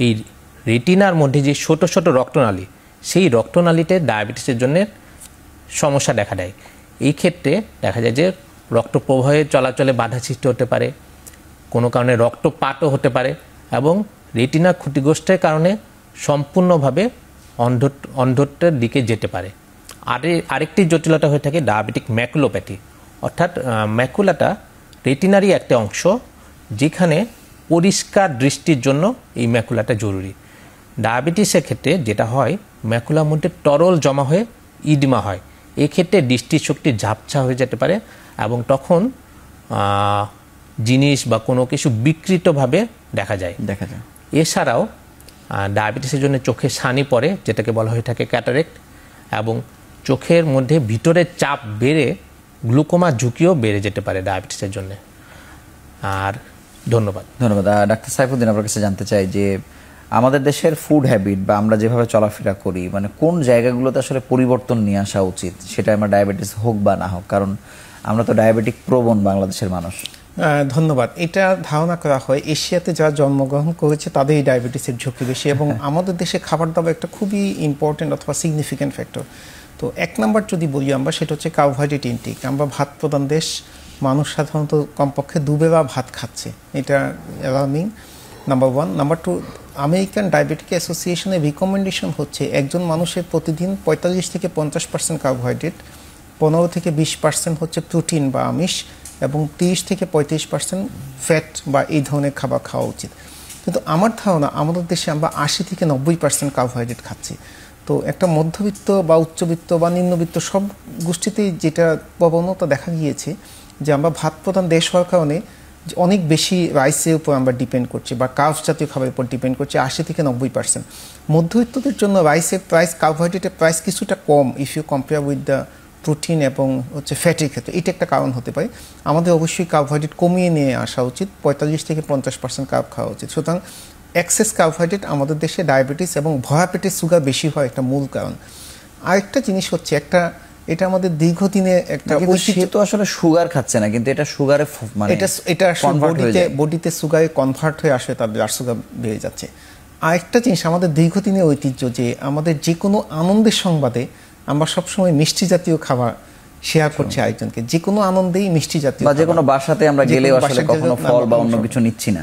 এই রেটিনার মধ্যে যে ছোট ছোট রক্তনালী, সেই রক্তনালীতে ডায়াবেটিসের জন্য সমস্যা দেখা দেয়। এই ক্ষেত্রে দেখা যায় যে রক্ত প্রবাহের চলাচলে বাধা সৃষ্টি হতে পারে, কোনো কারণে রক্তপাতও হতে পারে, এবং রেটিনা ক্ষতিগ্রস্তের কারণে সম্পূর্ণভাবে অন্ধত্বের দিকে যেতে পারে। আরেকটি জটিলতা হয়ে থাকে ডায়াবেটিক ম্যাকুলোপ্যাথি, অর্থাৎ ম্যাকুলাটা রেটিনারই একটা অংশ, যেখানে পরিষ্কার দৃষ্টির জন্য এই ম্যাকুলাটা জরুরি। ডায়াবেটিসের ক্ষেত্রে যেটা হয়, ম্যাকুলার মধ্যে তরল জমা হয়ে ইডিমা হয়, এক্ষেত্রে দৃষ্টিশক্তি ঝাপসা হয়ে যেতে পারে এবং তখন জিনিস বা কোনো কিছু বিকৃতভাবে দেখা যায়। এছাড়াও ডায়াবেটিসের জন্য চোখে ছানি পড়ে, যেটাকে বলা হয়ে থাকে ক্যাটারেক্ট, এবং চোখের মধ্যে ভিতরের চাপ বেড়ে গ্লুকোমা ঝুঁকিও বেড়ে যেতে পারে ডায়াবেটিসের জন্য। আর ধন্যবাদ। ডাক্তার সাইফুদ্দিন, আপনার কাছে জানতে চাই যে আমাদের দেশের ফুড হ্যাবিট বা আমরা যেভাবে চলাফেরা করি, মানে কোন জায়গাগুলোতে আসলে পরিবর্তন নিয়ে আসা উচিত, সেটা আমার ডায়াবেটিস হোক বা না হোক, কারণ আমরা তো ডায়াবেটিক প্রবণ বাংলাদেশের মানুষ। ধন্যবাদ। এটা ধারণা করা হয় এশিয়াতে যারা জন্মগ্রহণ করেছে তাদেরই ডায়াবেটিসের ঝুঁকি বেশি, এবং আমাদের দেশে খাবার দাবার একটা খুবই ইম্পর্টেন্ট অথবা সিগনিফিক্যান্ট ফ্যাক্টর। তো এক নাম্বার যদি বলি আমরা, সেটা হচ্ছে কার্বোহাইড্রেট ইনটেক। আমরা ভাত প্রধান দেশ, মানুষ সাধারণত কমপক্ষে দুবেলা ভাত খাচ্ছে, এটা alarming, number one. Number two, American diabetic অ্যাসোসিয়েশনের রিকমেন্ডেশন হচ্ছে একজন মানুষের প্রতিদিন 45 থেকে 50% কার্বোহাইড্রেট, 15 থেকে 20% হচ্ছে প্রোটিন বা আমিষ, এবং 30 থেকে 35% ফ্যাট বা এই ধরনের খাবার খাওয়া উচিত। কিন্তু আমার ধারণা আমাদের দেশে আমরা 80 থেকে 90% কার্বোহাইড্রেট খাচ্ছি। তো একটা মধ্যবিত্ত বা উচ্চবিত্ত বা নিম্নবিত্ত সব গোষ্ঠীতেই যেটা প্রবণতা দেখা গিয়েছে যে আমরা ভাত প্রধান দেশ হওয়ার কারণে অনেক বেশি রাইসের উপর আমরা ডিপেন্ড করছি বা কার্বস জাতীয় খাবারের উপর ডিপেন্ড করছি, 80 থেকে 90%। মধ্যবিত্তদের জন্য রাইসের প্রাইস, কার্বোহাইড্রেটের প্রাইস কিছুটা কম if you compare with the protein এবং হচ্ছে ফ্যাটের ক্ষেত্রে, এটা একটা কারণ হতে পারে। আমাদের অবশ্যই কার্বোহাইড্রেট কমিয়ে নিয়ে আসা উচিত, 45 থেকে 50% কার্ব খাওয়া উচিত। সুতরাং এক্সেস কার্বোহাইড্রেট আমাদের দেশে ডায়াবেটিস এবং ভরা পেটের সুগার বেশি হয় একটা মূল কারণ। আরেকটা জিনিস হচ্ছে এটা আমাদের দীর্ঘদিনে একটা, সে তো আসলে সুগার খাচ্ছে না, কিন্তু এটা সুগারে মানে এটা বডিতে সুগারে কনভার্ট হয়ে আসে, তার ব্লাড সুগার বেড়ে যাচ্ছে। আরেকটা জিনিস আমাদের দীর্ঘদিনের ঐতিহ্য, যে আমাদের যে কোনো আনন্দের সংবাদে আমরা সবসময় মিষ্টি জাতীয় খাবার শেয়ার করছি আরেকজনকে, যে কোনো আনন্দেই মিষ্টি জাতীয়, বা যে কোনো বাসাতে আমরা গেলে আসলে কখনো ফল বা অন্য কিছু নিচ্ছি না,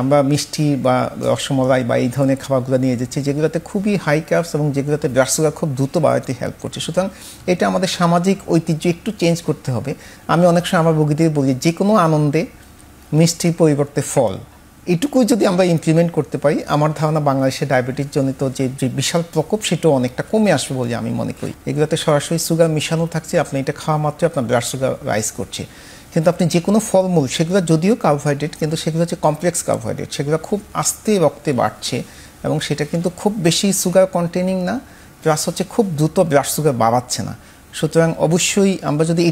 আমরা মিষ্টি বা রসমলাই বা এই ধরনের খাবারগুলো নিয়ে যাচ্ছি, যেগুলোতে খুবই হাই কার্বস এবং যেগুলোতে ব্লাড সুগার খুব দ্রুত বাড়াতে হেল্প করছে। সুতরাং এটা আমাদের সামাজিক ঐতিহ্য একটু চেঞ্জ করতে হবে। আমি অনেক সময় আমার রোগীদের বলি, যে কোনো আনন্দে মিষ্টির পরিবর্তে ফল, এটুকুই যদি আমরা ইমপ্লিমেন্ট করতে পারি, আমার ধারণা বাংলাদেশে ডায়াবেটিস জনিত যে বিশাল প্রকোপ সেটাও অনেকটা কমে আসবে বলে আমি মনে করি। এগুলোতে সরাসরি সুগার মিশানো থাকছে, আপনি এটা খাওয়া মাত্রই আপনার ব্লাড সুগার রাইজ করছে। কিন্তু আপনি যে কোনো ফলমূল, সেগুলো যদিও কার্বোহাইড্রেট, কিন্তু সেগুলো হচ্ছে কমপ্লেক্স কার্বোহাইড্রেট, সেগুলো খুব আস্তে রক্তে বাড়ছে এবং সেটা কিন্তু খুব বেশি সুগার কন্টেনিং না, প্লাস হচ্ছে খুব দ্রুত ব্লাড সুগার বাড়াচ্ছে না। সুতরাং অবশ্যই আমরা যদি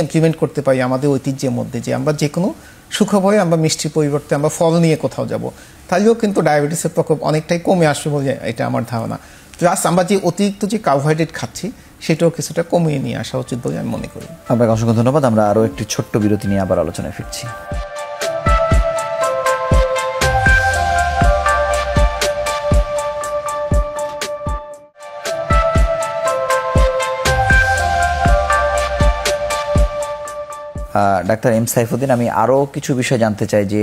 ইমপ্লিমেন্ট করতে পারি আমাদের ঐতিহ্যের মধ্যে, যে আমরা যে কোনো সুখভয়ে আমরা মিষ্টির পরিবর্তে আমরা ফল নিয়ে কোথাও যাব, তাহলেও কিন্তু ডায়াবেটিসের প্রকোপ অনেকটাই কমে আসবে বলে এটা আমার ধারণা। প্লাস আমরা যে অতিরিক্ত যে কার্বোহাইড্রেট খাচ্ছি সেটাও কিছুটা কমিয়ে নিয়ে আসা উচিত বলে আমি মনে করি। আপনাকে অসংখ্য ধন্যবাদ। আমরা আরও একটি ছোট্ট বিরতি নিয়ে আবার আলোচনায় ফিরছি। ডাক্তার এম সাইফুদ্দিন, আমি আরও কিছু বিষয় জানতে চাই যে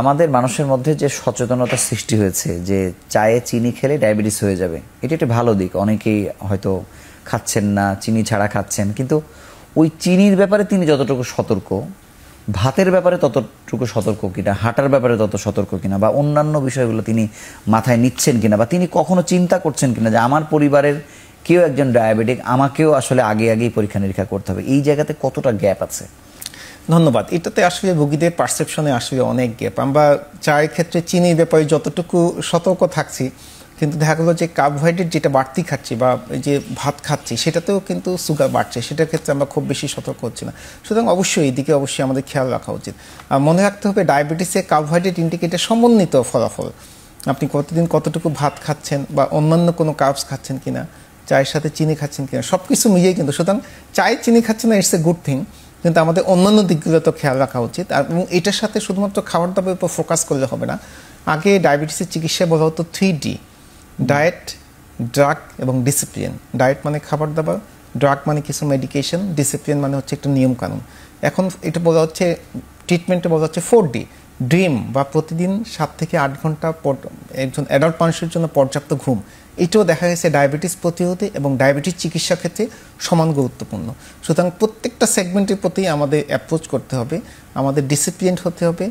আমাদের মানুষের মধ্যে যে সচেতনতা সৃষ্টি হয়েছে যে চায়ে চিনি খেলে ডায়াবেটিস হয়ে যাবে, এটি একটি ভালো দিক। অনেকেই হয়তো খাচ্ছেন না, চিনি ছাড়া খাচ্ছেন, কিন্তু ওই চিনির ব্যাপারে তিনি যতটুকু সতর্ক, ভাতের ব্যাপারে ততটুকু সতর্ক কিনা, হাঁটার ব্যাপারে তত সতর্ক কিনা, বা অন্যান্য বিষয়গুলো তিনি মাথায় নিচ্ছেন কিনা, বা তিনি কখনো চিন্তা করছেন কিনা যে আমার পরিবারের কেউ একজন ডায়াবেটিক, আমাকেও আসলে আগেই পরীক্ষা নিরীক্ষা করতে হবে, এই জায়গাতে কতটা গ্যাপ আছে? ধন্যবাদ। এটাতে আসলে রোগীদের পারসেপশনে আসলে অনেক গ্যাপ। আমরা চায়ের ক্ষেত্রে চিনির ব্যাপারে যতটুকু সতর্ক থাকছি, কিন্তু দেখা গেলো যে কার্বোহাইড্রেট যেটা বাড়তি খাচ্ছি বা যে ভাত খাচ্ছি সেটাতেও কিন্তু সুগার বাড়ছে, সেটার ক্ষেত্রে আমরা খুব বেশি সতর্ক হচ্ছি না। সুতরাং অবশ্যই এইদিকে অবশ্যই আমাদের খেয়াল রাখা উচিত। আর মনে রাখতে হবে ডায়াবেটিসে কার্বোহাইড্রেট ইনটেকের সমন্বিত ফলাফল, আপনি প্রতিদিন কতটুকু ভাত খাচ্ছেন বা অন্যান্য কোনো কার্বস খাচ্ছেন কিনা, চায়ের সাথে চিনি খাচ্ছেন কিনা, সব কিছু মিলিয়ে কিন্তু। সুতরাং চায়ে চিনি খাচ্ছেন না, ইটস এ গুড থিং, কিন্তু আমাদের অন্যান্য দিকগুলো তো খেয়াল রাখা উচিত। এবং এটার সাথে শুধুমাত্র খাবার দাবারের উপর ফোকাস করলে হবে না। আগে ডায়াবেটিসের চিকিৎসা বলা হতো 3D, ডায়েট, ড্রাগ এবং ডিসিপ্লিন। ডায়েট মানে খাবার দাবার, ড্রাগ মানে কিছু মেডিকেশন, ডিসিপ্লিন মানে হচ্ছে একটা নিয়মকানুন। এখন এটা বলা হচ্ছে ট্রিটমেন্টে বলা হচ্ছে 4D ড্রিম বা প্রতিদিন 7 থেকে 8 ঘন্টা একজন অ্যাডাল্ট মানুষের জন্য পর্যাপ্ত ঘুম, এটাও দেখা গেছে ডায়াবেটিস প্রতিরোধে এবং ডায়াবেটিস চিকিৎসা ক্ষেত্রে সমান গুরুত্বপূর্ণ। সুতরাং প্রত্যেকটা সেগমেন্টের প্রতি আমাদের অ্যাপ্রোচ করতে হবে, আমাদের ডিসিপ্লিন হতে হবে,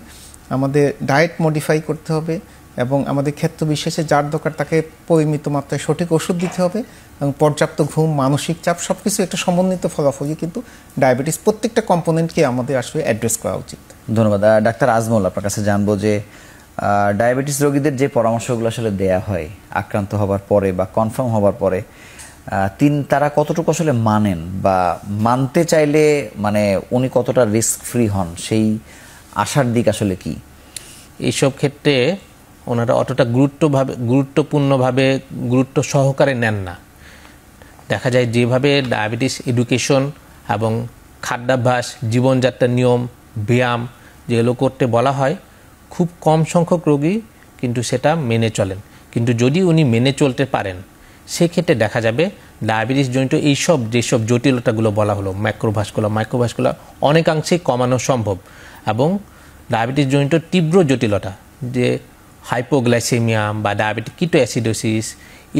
আমাদের ডায়েট মডিফাই করতে হবে এবং আমাদের ক্ষেত্র বিশেষে যার দরকার তাকে পরিমিত মাত্রায় সঠিক ওষুধ দিতে হবে এবং পর্যাপ্ত ঘুম, মানসিক চাপ সবকিছু একটা সমন্বিত ফলাফলই কিন্তু ডায়াবেটিস প্রত্যেকটা কম্পোনেন্টকে আমাদের আসলে অ্যাড্রেস করা উচিত। ধন্যবাদ। ডাক্তার আজমল, আপনার কাছে জানবো যে ডায়াবেটিস রোগীদের যে পরামর্শগুলো আসলে দেয়া হয় আক্রান্ত হবার পরে বা কনফার্ম হবার পরে, তারা কতটুকু আসলে মানেন বা মানতে চাইলে মানে উনি কতটা রিস্ক ফ্রি হন, সেই আশার দিক আসলে কি? এইসব ক্ষেত্রে ওনারা অতটা গুরুত্বপূর্ণভাবে গুরুত্ব সহকারে নেন না। দেখা যায় যেভাবে ডায়াবেটিস এডুকেশন এবং খাদ্যাভ্যাস, জীবনযাত্রার নিয়ম, ব্যায়াম যেগুলো করতে বলা হয়, খুব কম সংখ্যক রোগী কিন্তু সেটা মেনে চলেন। কিন্তু যদি উনি মেনে চলতে পারেন, সেক্ষেত্রে দেখা যাবে ডায়াবেটিস জনিত যেসব জটিলতাগুলো বলা হলো, মাইক্রোভাস্কুলার অনেকাংশেই কমানো সম্ভব। এবং ডায়াবেটিস জনিত তীব্র জটিলতা, যে হাইপোগ্লাইসেমিয়া বা ডায়াবেটিক কিটোঅ্যাসিডোসিস,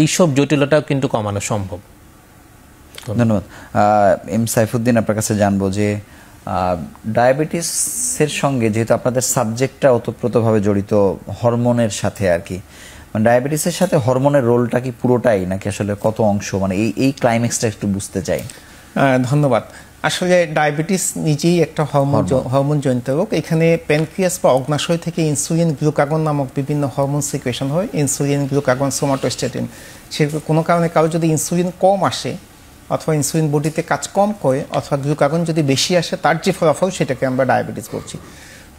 এইসব জটিলতাও কিন্তু কমানো সম্ভব। ধন্যবাদ। এম সাইফুদ্দিন, আপনার কাছে জানবো যে ডায়াবেটিসের সঙ্গে যেহেতু আপনাদের সাবজেক্টটা ওতপ্রোতভাবে জড়িত হরমোনের সাথে আর কি, মানে ডায়াবেটিসের সাথে হরমোনের রোলটা কি পুরোটাই নাকি আসলে কত অংশ, মানে এই ক্লাইম্যাক্সটা একটু বুঝতে চাই। ধন্যবাদ। আসলে ডায়াবেটিস নিজেই একটা হরমোন জনিত রোগ। এখানে প্যানক্রিয়াস বা অগ্নাশয় থেকে ইনসুলিন, গ্লুকাগন নামক বিভিন্ন হরমোন সিক্রেশন হয়। Insulin, glucagon, somatostatin. সেরকম কোনো কারণে কারো যদি ইনসুলিন কম আসে অথবা ইনসুলিন বডিতে কাজ কম করে অথবা গ্লুকাগন যদি বেশি আসে, তার যে ফলাফল সেটাকে আমরা ডায়াবেটিস বলছি।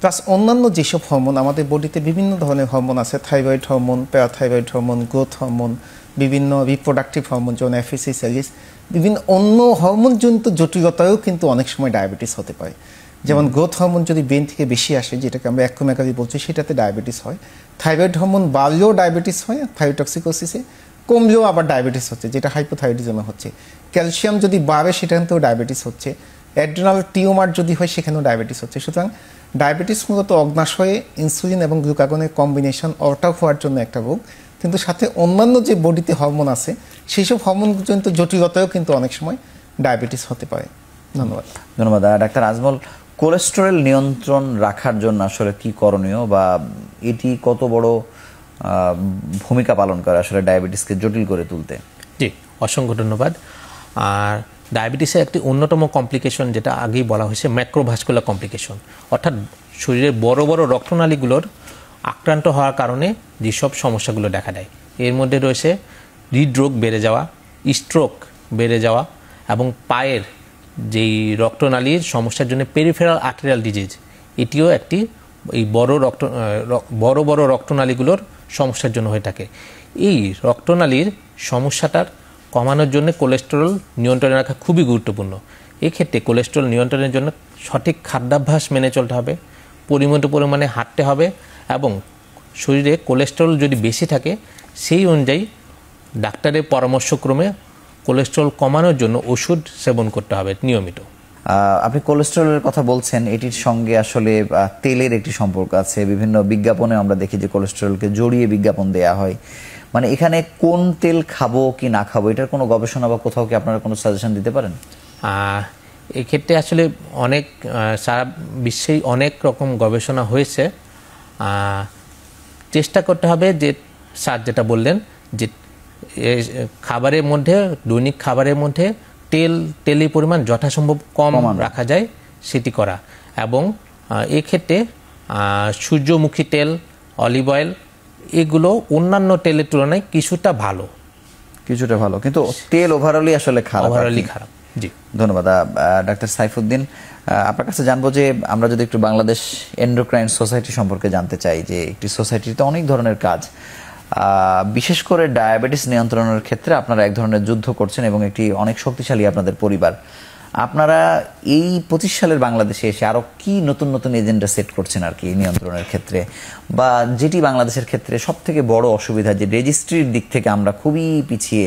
প্লাস অন্যান্য যেসব হরমোন, আমাদের বডিতে বিভিন্ন ধরনের হরমোন আছে, thyroid hormone, parathyroid hormone, growth hormone, বিভিন্ন রিপ্রোডাক্টিভ হরমোন যেমন এফএসএইচ, এলএইচ, বিভিন্ন অন্য হরমোনজনিত জটিলতায়ও কিন্তু অনেক সময় ডায়াবেটিস হতে পারে। যেমন গ্রোথ হরমোন যদি ব্রেন থেকে বেশি আসে, যেটাকে আমরা অ্যাক্রোমেগালি বলছি, সেটাতে ডায়াবেটিস হয়। থাইরয়েড হরমোন বাড়লেও ডায়াবেটিস হয়, থাইরোটক্সিকোসিসে কমলেও আবার ডায়াবেটিস হচ্ছে, যেটা হাইপোথাইরয়েডিজমে হচ্ছে। ক্যালসিয়াম যদি বাড়ে সেখানেও ডায়াবেটিস হচ্ছে। অ্যাড্রেনাল টিউমার যদি হয় সেখানেও ডায়াবেটিস হচ্ছে। সুতরাং ডায়াবেটিস মূলত অগ্নাশয়ে ইনসুলিন এবং গ্লুকাগনের কম্বিনেশন অর্টাও হওয়ার জন্য একটা রোগ, কিন্তু সাথে অন্যান্য যে বডিতে হরমোন আছে সেই সব হরমোনজনিত জটিলতায়ও কিন্তু অনেক সময় ডায়াবেটিস হতে পারে। ধন্যবাদ। ধন্যবাদ। ডাক্তার আজমল, কোলেস্টেরল নিয়ন্ত্রণ রাখার জন্য আসলে কি করণীয় বা এটি কত বড় ভূমিকা পালন করে আসলে ডায়াবেটিসকে জটিল করে তুলতে? জি, অসংখ্য ধন্যবাদ। আর ডায়াবেটিসের একটি অন্যতম কমপ্লিকেশন, যেটা আগেই বলা হয়েছে, ম্যাক্রোভাস্কুলার কমপ্লিকেশন, অর্থাৎ শরীরের বড় বড় রক্তনালীগুলোর আক্রান্ত হওয়ার কারণে যেসব সমস্যাগুলো দেখা দেয়, এর মধ্যে রয়েছে হৃদরোগ বেড়ে যাওয়া, স্ট্রোক বেড়ে যাওয়া এবং পায়ের যেই রক্তনালীর সমস্যার জন্য পেরিফেরাল আর্টেরিয়াল ডিজিজ, এটিও একটি এই বড় বড় রক্তনালীগুলোর সমস্যার জন্য হয়ে থাকে। এই রক্তনালীর সমস্যাটার কমানোর জন্য কোলেস্টেরল নিয়ন্ত্রণে রাখা খুবই গুরুত্বপূর্ণ। এক্ষেত্রে কোলেস্টেরল নিয়ন্ত্রণের জন্য সঠিক খাদ্যাভ্যাস মেনে চলতে হবে, পরিমিত পরিমাণে হাঁটতে হবে এবং শরীরে কোলেস্টেরল যদি বেশি থাকে সেই অনুযায়ী ডাক্তারের পরামর্শক্রমে কোলেস্টেরল কমানোর জন্য ওষুধ সেবন করতে হবে নিয়মিত। আপনি কোলেস্টেরলের কথা বলছেন, এটির সঙ্গে আসলে তেলের একটি সম্পর্ক আছে। বিভিন্ন বিজ্ঞাপনে আমরা দেখি যে কোলেস্টেরলকে জড়িয়ে বিজ্ঞাপন দেয়া হয়। মানে এখানে কোন তেল খাবো কি না খাবো, এটার কোনো গবেষণা বা কোথাও কি আপনারা কোনো সাজেশন দিতে পারেন? এক্ষেত্রে আসলে অনেক সারা বিশ্বেই অনেক রকম গবেষণা হয়েছে। চেষ্টা করতে হবে যে স্যার যেটা বললেন, যে খাবারের মধ্যে, দৈনিক খাবারের মধ্যে তেলের পরিমাণ যথাসম্ভব কম রাখা যায় সেটি করা, এবং এক্ষেত্রে সূর্যমুখী তেল, অলিভ অয়েল, এগুলো অন্যান্য তেলের তুলনায় কিছুটা ভালো, কিন্তু তেল ওভারঅলি আসলে খারাপ। জি, ধন্যবাদ। ডাক্তার সাইফুদ্দিন, আপনার কাছে জানবো যে আমরা যদি একটু বাংলাদেশ এন্ডোক্রাইন সোসাইটি সম্পর্কে জানতে চাই, যে একটি সোসাইটিতে অনেক ধরনের কাজ, বিশেষ করে ডায়াবেটিস নিয়ন্ত্রণের ক্ষেত্রে আপনারা এক ধরনের যুদ্ধ করছেন এবং একটি অনেক শক্তিশালী আপনাদের পরিবার। আপনারা এই 25 সালের বাংলাদেশে এসে আরো কি নতুন নতুন এজেন্ডা সেট করছেন আর কি নিয়ন্ত্রণের ক্ষেত্রে, বা যেটি বাংলাদেশের ক্ষেত্রে সব থেকে বড় অসুবিধা যে রেজিস্ট্রির দিক থেকে আমরা খুবই পিছিয়ে,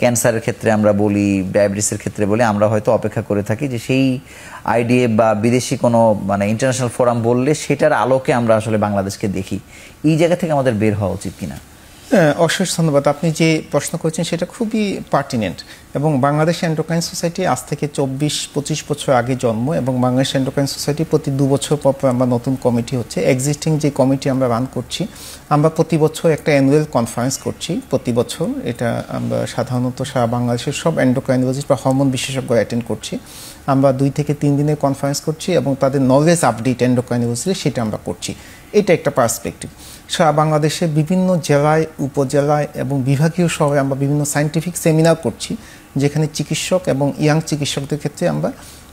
ক্যান্সারের ক্ষেত্রে আমরা বলি, ডায়াবেটিসের ক্ষেত্রে বলি, আমরা হয়তো অপেক্ষা করে থাকি যে সেই আইডিএফ বা বিদেশি কোনো মানে ইন্টারন্যাশনাল ফোরাম বললে সেটার আলোকে আমরা আসলে বাংলাদেশকে দেখি। এই জায়গা থেকে আমাদের বের হওয়া উচিত কিনা? অশেষ ধন্যবাদ। আপনি যে প্রশ্ন করেছেন সেটা খুবই পার্টিনেন্ট, এবং বাংলাদেশ এন্ডোক্রাইন সোসাইটি আজ থেকে 24-25 বছর আগে জন্ম, এবং বাংলাদেশ এন্ডোক্রাইন সোসাইটি প্রতি 2 বছর পর আমরা নতুন কমিটি হচ্ছে। এক্সিস্টিং যে কমিটি আমরা রান করছি, আমরা প্রতি বছর একটা অ্যানুয়াল কনফারেন্স করছি প্রতি বছর। এটা আমরা সাধারণত সারা বাংলাদেশের সব এন্ডোক্রাইনোলজিস্ট বা হরমোন বিশেষজ্ঞ অ্যাটেন্ড করছি। আমরা 2 থেকে 3 দিনের কনফারেন্স করছি এবং তাদের নলেজ আপডেট এন্ডোক্রাইনোলজি সেটা আমরা করছি। এটা একটা পার্সপেক্টিভ। সারা বাংলাদেশে বিভিন্ন জেলায়, উপজেলায় এবং বিভাগীয় শহরে আমরা বিভিন্ন সায়েন্টিফিক সেমিনার করছি, যেখানে চিকিৎসক এবং ইয়াং চিকিৎসকদের ক্ষেত্রে আমরা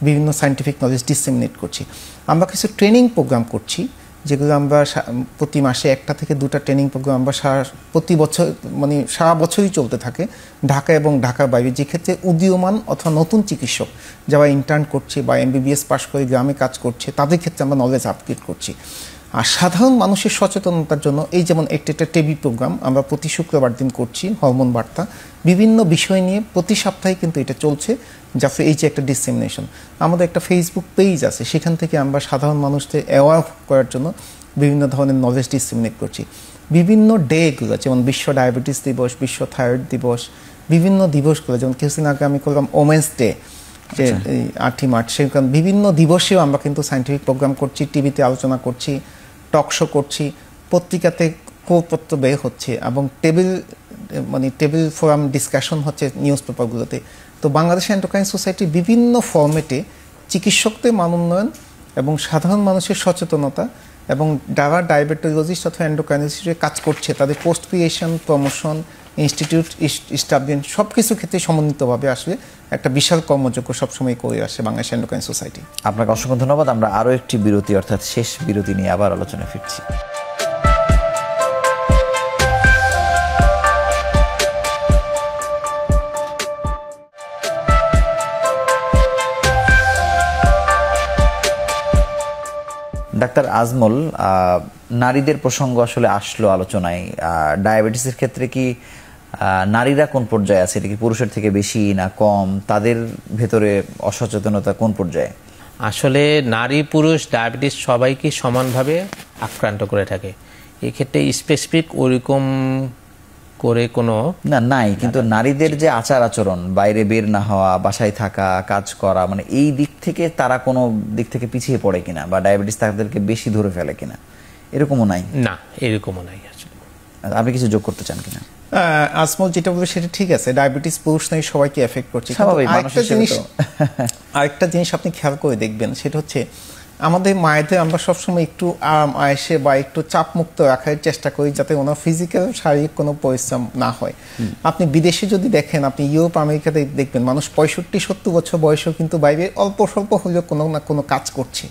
বিভিন্ন সায়েন্টিফিক নলেজ ডিসেমিনেট করছি। আমরা কিছু ট্রেনিং প্রোগ্রাম করছি, যেগুলো আমরা প্রতি মাসে 1টা থেকে 2টা ট্রেনিং প্রোগ্রাম আমরা প্রতি বছর মানে সারা বছরই চলতে থাকে ঢাকা এবং ঢাকার বাইরে, যে ক্ষেত্রে উদীয়মান অথবা নতুন চিকিৎসক যারা ইন্টার্ন করছে বা MBBS পাশ করে গ্রামে কাজ করছে, তাদের ক্ষেত্রে আমরা নলেজ আপডেট করছি। আর সাধারণ মানুষের সচেতনতার জন্য এই যেমন একটা টিভি প্রোগ্রাম আমরা প্রতি শুক্রবার দিন করছি, হরমোন বার্তা, বিভিন্ন বিষয় নিয়ে প্রতি সপ্তাহে কিন্তু এটা চলছে। যাতে এই যে একটা ডিসেমিনেশন, আমাদের একটা ফেসবুক পেজ আছে, সেখান থেকে আমরা সাধারণ মানুষদের অ্যাওয়ার করার জন্য বিভিন্ন ধরনের নলেজ ডিসেমিনেট করছি। বিভিন্ন ডেগুলো যেমন বিশ্ব ডায়াবেটিস দিবস, বিশ্ব থাইরয়েড দিবস, বিভিন্ন দিবসগুলো যেমন কিছুদিন আগে আমি করলাম ওমেন্স ডে, যে 8ই মার্চ, সেরকম বিভিন্ন দিবসেও আমরা কিন্তু সায়েন্টিফিক প্রোগ্রাম করছি, টিভিতে আলোচনা করছি, টক শো করছি, পত্রিকাতে কোপত্র বের হচ্ছে, এবং টেবিল ফোরাম ডিসকাশন হচ্ছে নিউজ পেপারগুলোতে। তো বাংলাদেশ এন্ডোক্রাইন সোসাইটি বিভিন্ন ফরম্যাটে চিকিৎসকদের মান উন্নয়ন এবং সাধারণ মানুষের সচেতনতা এবং যারা ডায়াবেটোলজিস্ট অথবা এন্ডোক্রাইনোলজিস্টে কাজ করছে তাদের post creation, promotion, institute establishment সব কিছু ক্ষেত্রে সমন্বিতভাবে আসলে একটা বিশাল কর্মযোগ্য সবসময় করে আসে বাংলাদেশ এন্ডোক্রাইন সোসাইটি। আপনাকে অসংখ্য ধন্যবাদ। আমরা আরও একটি বিরতি, অর্থাৎ শেষ বিরতি নিয়ে আবার আলোচনায় ফিরছি। ডাক্তার আজমল, নারীদের প্রসঙ্গ আসলে আসলো আলোচনায়। ডায়াবেটিসের ক্ষেত্রে কি নারীরা কোন পর্যায়ে আছে? এটা কি পুরুষের থেকে বেশি না কম? তাদের ভেতরে অসচেতনতা কোন পর্যায়ে? আসলে নারী পুরুষ ডায়াবেটিস সবাইকে সমানভাবে আক্রান্ত করে থাকে। এক্ষেত্রে স্পেসিফিক ওরকম করে কোনো নাই, কিন্তু নারীদের যে আচার আচরণ, বাইরে বের না হওয়া, বাসায় থাকা, কাজ করা, মানে এই দিক থেকে তারা কোনো দিক থেকে পিছিয়ে পড়ে কিনা, বা ডায়াবেটিস তাদেরকে বেশি ধরে ফেলে কিনা, এরকমও নাই? না, এরকমও নাই আসলে। আপনি কিছু যোগ করতে চান কিনা? আজমল যেটা বলবে সেটা ঠিক আছে, ডায়াবেটিস পুরুষ নারী সবাইকে এফেক্ট করছে। আরেকটা জিনিস আপনি খেয়াল করে দেখবেন, সেটা হচ্ছে আমাদের মায়েদের আমরা সবসময় একটু আরাম আয়েসে বা একটু চাপ মুক্ত রাখার চেষ্টা করি, যাতে ওনার ফিজিক্যাল শারীরিক কোনো পরিশ্রম না হয়। আপনি বিদেশে যদি দেখেন, আপনি ইউরোপ আমেরিকাতে দেখবেন মানুষ 65-70 বছর বয়সেও কিন্তু বাইরে অল্প স্বল্প হলেও কোনো না কোনো কাজ করছে।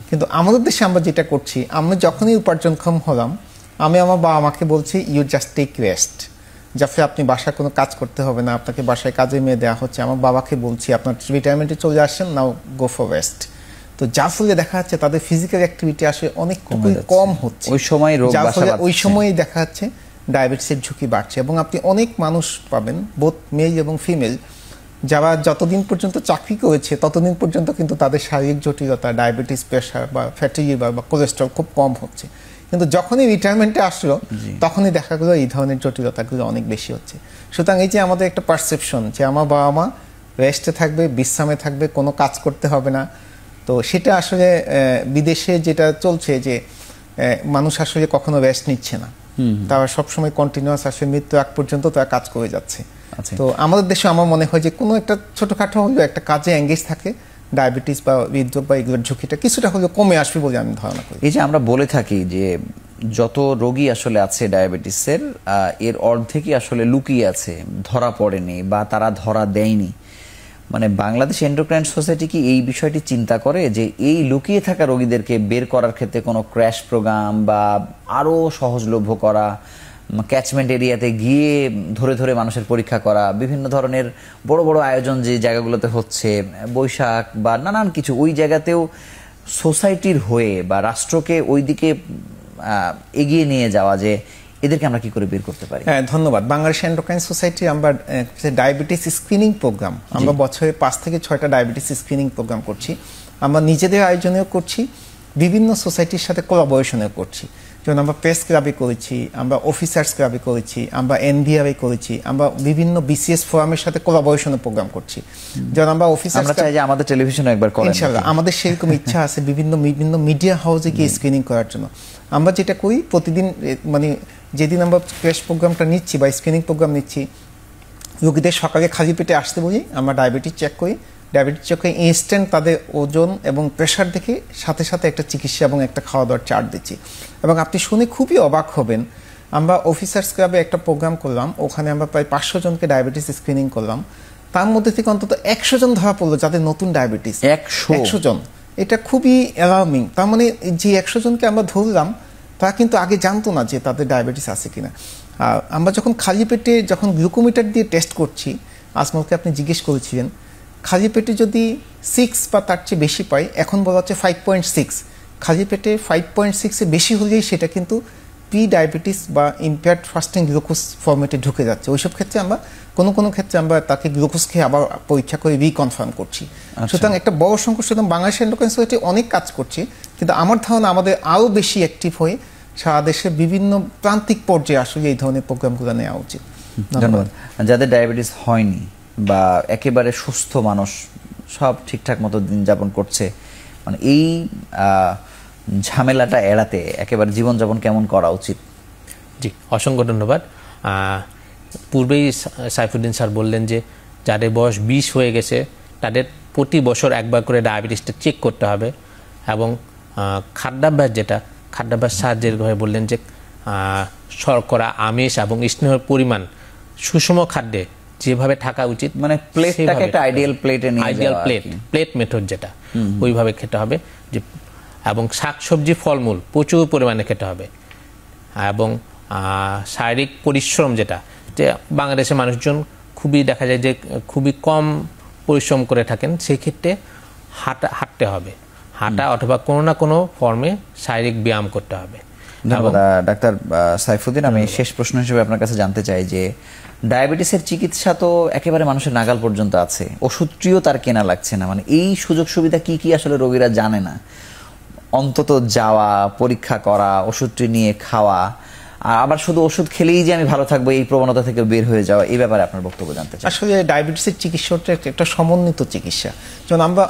কিন্তু আমাদের দেশে আমরা যেটা করছি, আমরা যখনই উপার্জনক্ষম হলাম, আমি আমার বাবা মাকে বলছি ইউ জাস্ট টেক রেস্ট, যাতে আপনি বাসায় কোনো কাজ করতে হবে না, আপনাকে বাসায় কাজে মেয়ে দেওয়া হচ্ছে। আমার বাবাকে বলছি আপনার রিটায়ারমেন্টে চলে আসেন, নাও গো ফর রেস্ট। তো যার ফলে দেখা যাচ্ছে তাদের ফিজিক্যাল অ্যাক্টিভিটি আসলে অনেক কম হচ্ছে, ওই সময় রোগ যার ফলে ওই বাড়ছে। সময়ই দেখা যাচ্ছে ডায়াবেটিসের ঝুঁকি বাড়ছে। এবং আপনি অনেক মানুষ পাবেন, বোথ মেল এবং ফিমেল, যারা যতদিন পর্যন্ত চাকরি করেছে ততদিন পর্যন্ত কিন্তু তাদের শারীরিক জটিলতা, ডায়াবেটিস, প্রেশার বা ফ্যাটি লিভার বা কোলেস্ট্রল খুব কম হচ্ছে। কিন্তু যখনই রিটায়ারমেন্টে আসলো তখনই দেখা গেলো এই ধরনের জটিলতাগুলো অনেক বেশি হচ্ছে। সুতরাং এই যে আমাদের একটা পারসেপশন যে আমার বাবা মা রেস্টে থাকবে, বিশ্রামে থাকবে, কোনো কাজ করতে হবে না, তো সেটা আসলে বিদেশে যেটা চলছে যে মানুষ আসলে কখনো রেস্ট নিচ্ছে না, তারা সবসময় কন্টিনিউয়াস আসলে মৃত্যু আগ পর্যন্ত তারা কাজ করে যাচ্ছে। তো আমাদের দেশে আমার মনে হয় যে কোনো একটা ছোটখাটো হলেও একটা কাজে এঙ্গেজ থাকে, ডায়াবেটিস বা হৃদরোগ বা এগুলোর ঝুঁকিটা কিছুটা হলেও কমে আসবে বলে আমি ধারণা করি। এই যে আমরা বলে থাকি যে যত রোগী আসলে আছে ডায়াবেটিসের, এর অর্ধেকই আসলে লুকিয়ে আছে, ধরা পড়েনি বা তারা ধরা দেয়নি। মানে বাংলাদেশ এন্ডোক্রাইন সোসাইটি কি এই বিষয়টি চিন্তা করে যে এই লুকিয়ে থাকা রোগীদেরকে বের করার ক্ষেত্রে কোনো ক্র্যাশ প্রোগ্রাম বা আরো সহজলভ্য করা, ক্যাচমেন্ট এরিয়াতে গিয়ে ধরে ধরে মানুষের পরীক্ষা করা, বিভিন্ন ধরনের বড় বড় আয়োজন যে জায়গাগুলোতে হচ্ছে, বৈশাখ বা নানান কিছু, ওই জায়গাতেও সোসাইটির হয়ে বা রাষ্ট্রকে ওই দিকে এগিয়ে নিয়ে যাওয়া, যে এদেরকে আমরা কি করে বের করতে পারি? হ্যাঁ, ধন্যবাদ। বাংলাদেশ এন্ডোক্রাইন সোসাইটি আমরা ডায়াবেটিস স্ক্রিনিং প্রোগ্রাম, আমরা বছরে 5 থেকে 6টা ডায়াবেটিস স্ক্রিনিং প্রোগ্রাম করছি। আমরা নিজেদের আয়োজনেও করছি, বিভিন্ন সোসাইটির সাথে কোলাবোরেশনেও করছি। যেমন আমরা প্রেস ক্লাবে করেছি, আমরা অফিসার্স ক্লাবে করেছি, আমরা এনবিআরএ করেছি, আমরা বিভিন্ন বিসিএস ফোরামের সাথে কোলাবোরেশনের প্রোগ্রাম করছি। যেমন আমরা অফিসার্স, আমরা চাই যে আমাদের টেলিভিশনে একবার করেন। ইনশাআল্লাহ আমাদের সেরকম ইচ্ছা আছে বিভিন্ন মিডিয়া হাউসে গিয়ে স্ক্রিনিং করার জন্য। আমরা যেটা করি প্রতিদিন, মানে যেদিন আমরা প্রেস প্রোগ্রামটা নিচ্ছি বা স্ক্রিনিং প্রোগ্রাম নিচ্ছি, রোগীদের সকালে খালি পেটে আসতে বলি, আমরা ডায়াবেটিস চেক করি। ডায়াবেটিস চেক করে ইনস্ট্যান্ট তাদের ওজন এবং প্রেশার দেখে সাথে সাথে একটা চিকিৎসা এবং একটা খাওয়া দাওয়ার চার্ট দিচ্ছি। এবং আপনি শুনে খুবই অবাক হবেন, আমরা অফিসার্স ক্লাবে একটা প্রোগ্রাম করলাম, ওখানে আমরা প্রায় 500 জনকে ডায়াবেটিস স্ক্রিনিং করলাম। তার মধ্যে থেকে অন্তত 100 জন ধরা পড়লো যাদের নতুন ডায়াবেটিস। 100 জন, এটা খুবই অ্যালার্মিং। তার মানে যে 100 জনকে আমরা ধরলাম, তারা কিন্তু আগে জানতো না যে তাদের ডায়াবেটিস আছে কিনা। আমরা যখন খালি পেটে যখন গ্লুকোমিটার দিয়ে টেস্ট করছি, আজমলকে আপনি জিজ্ঞেস করেছিলেন, খালি পেটে যদি 6 বা তার চেয়ে বেশি পাই, এখন বলা হচ্ছে 5.6। খালি পেটে 5.6 বেশি হলেই সেটা কিন্তু প্রি ডায়াবেটিস বা ইম্পেয়ার্ড ফাস্টিং গ্লুকোজ ফর্মেটে ঢুকে যাচ্ছে। ওইসব ক্ষেত্রে আমরা কোনো ক্ষেত্রে আমরা তাকে গ্লুকোজ খেয়ে আবার পরীক্ষা করে রিকনফার্ম করছি। সুতরাং একটা বড় সংখ্যা, সুতরাং বাংলাদেশ এন্ডোক্রাইন সোসাইটি অনেক কাজ করছে, কিন্তু আমার ধারণা আমাদের আরও বেশি অ্যাক্টিভ হয়ে সারা দেশের বিভিন্ন প্রান্তিক পর্যায়ে আসলে এই ধরনের প্রোগ্রামগুলো নেওয়া উচিত। ধন্যবাদ। যাদের ডায়াবেটিস হয়নি বা একেবারে সুস্থ মানুষ, সব ঠিকঠাক মতো দিন যাপন করছে, মানে এই ঝামেলাটা এড়াতে একেবারে জীবনযাপন কেমন করা উচিত? জি, অসংখ্য ধন্যবাদ। পূর্বেই সাইফুদ্দিন স্যার বললেন যে যাদের বয়স 20 হয়ে গেছে তাদের প্রতি বছর একবার করে ডায়াবেটিসটা চেক করতে হবে। এবং খাদ্যাভ্যাস, খাদ্যাভ্যাস স্যার যেভাবে বললেন যে শর্করা, আমিষ এবং স্নেহের পরিমাণ সুষম খাদ্যে যেভাবে থাকা উচিত, মানে প্লেটটাকে একটা আইডিয়াল প্লেটে নিয়ে যাওয়া, আইডিয়াল প্লেট মেথড যেটা, ওইভাবে খেতে হবে। যে এবং শাকসবজি, ফলমূল প্রচুর পরিমাণে খেতে হবে। এবং শারীরিক পরিশ্রম, যেটা যে বাংলাদেশের মানুষজন খুবই দেখা যায় যে খুবই কম পরিশ্রম করে থাকেন, সেই ক্ষেত্রে হাঁটতে হবে, হাঁটা অথবা কোনো না কোনো ফর্মে শারীরিক ব্যায়াম করতে হবে। ধন্যবাদ ডাক্তার সাইফুদ্দিন। আমি শেষ প্রশ্ন হিসেবে আপনার কাছে জানতে চাই যে ডায়াবেটিসের চিকিৎসা তো একেবারে মানুষের নাগাল পর্যন্ত আছে, ওষুধটিও তার কেনা লাগছে না, মানে এই সুযোগ সুবিধা কি কি আসলে রোগীরা জানে না। অন্তত যাওয়া, পরীক্ষা করা, ওষুধটি নিয়ে খাওয়া, আবার শুধু ওষুধ খেলেই যে আমি ভালো থাকবো এই প্রবণতা থেকে বের হয়ে যাওয়া, এই ব্যাপারে আপনার বক্তব্য জানতে চাই। আসলে ডায়াবেটিসের চিকিৎসাটা একটা সমন্বিত চিকিৎসা। যেমন আমরা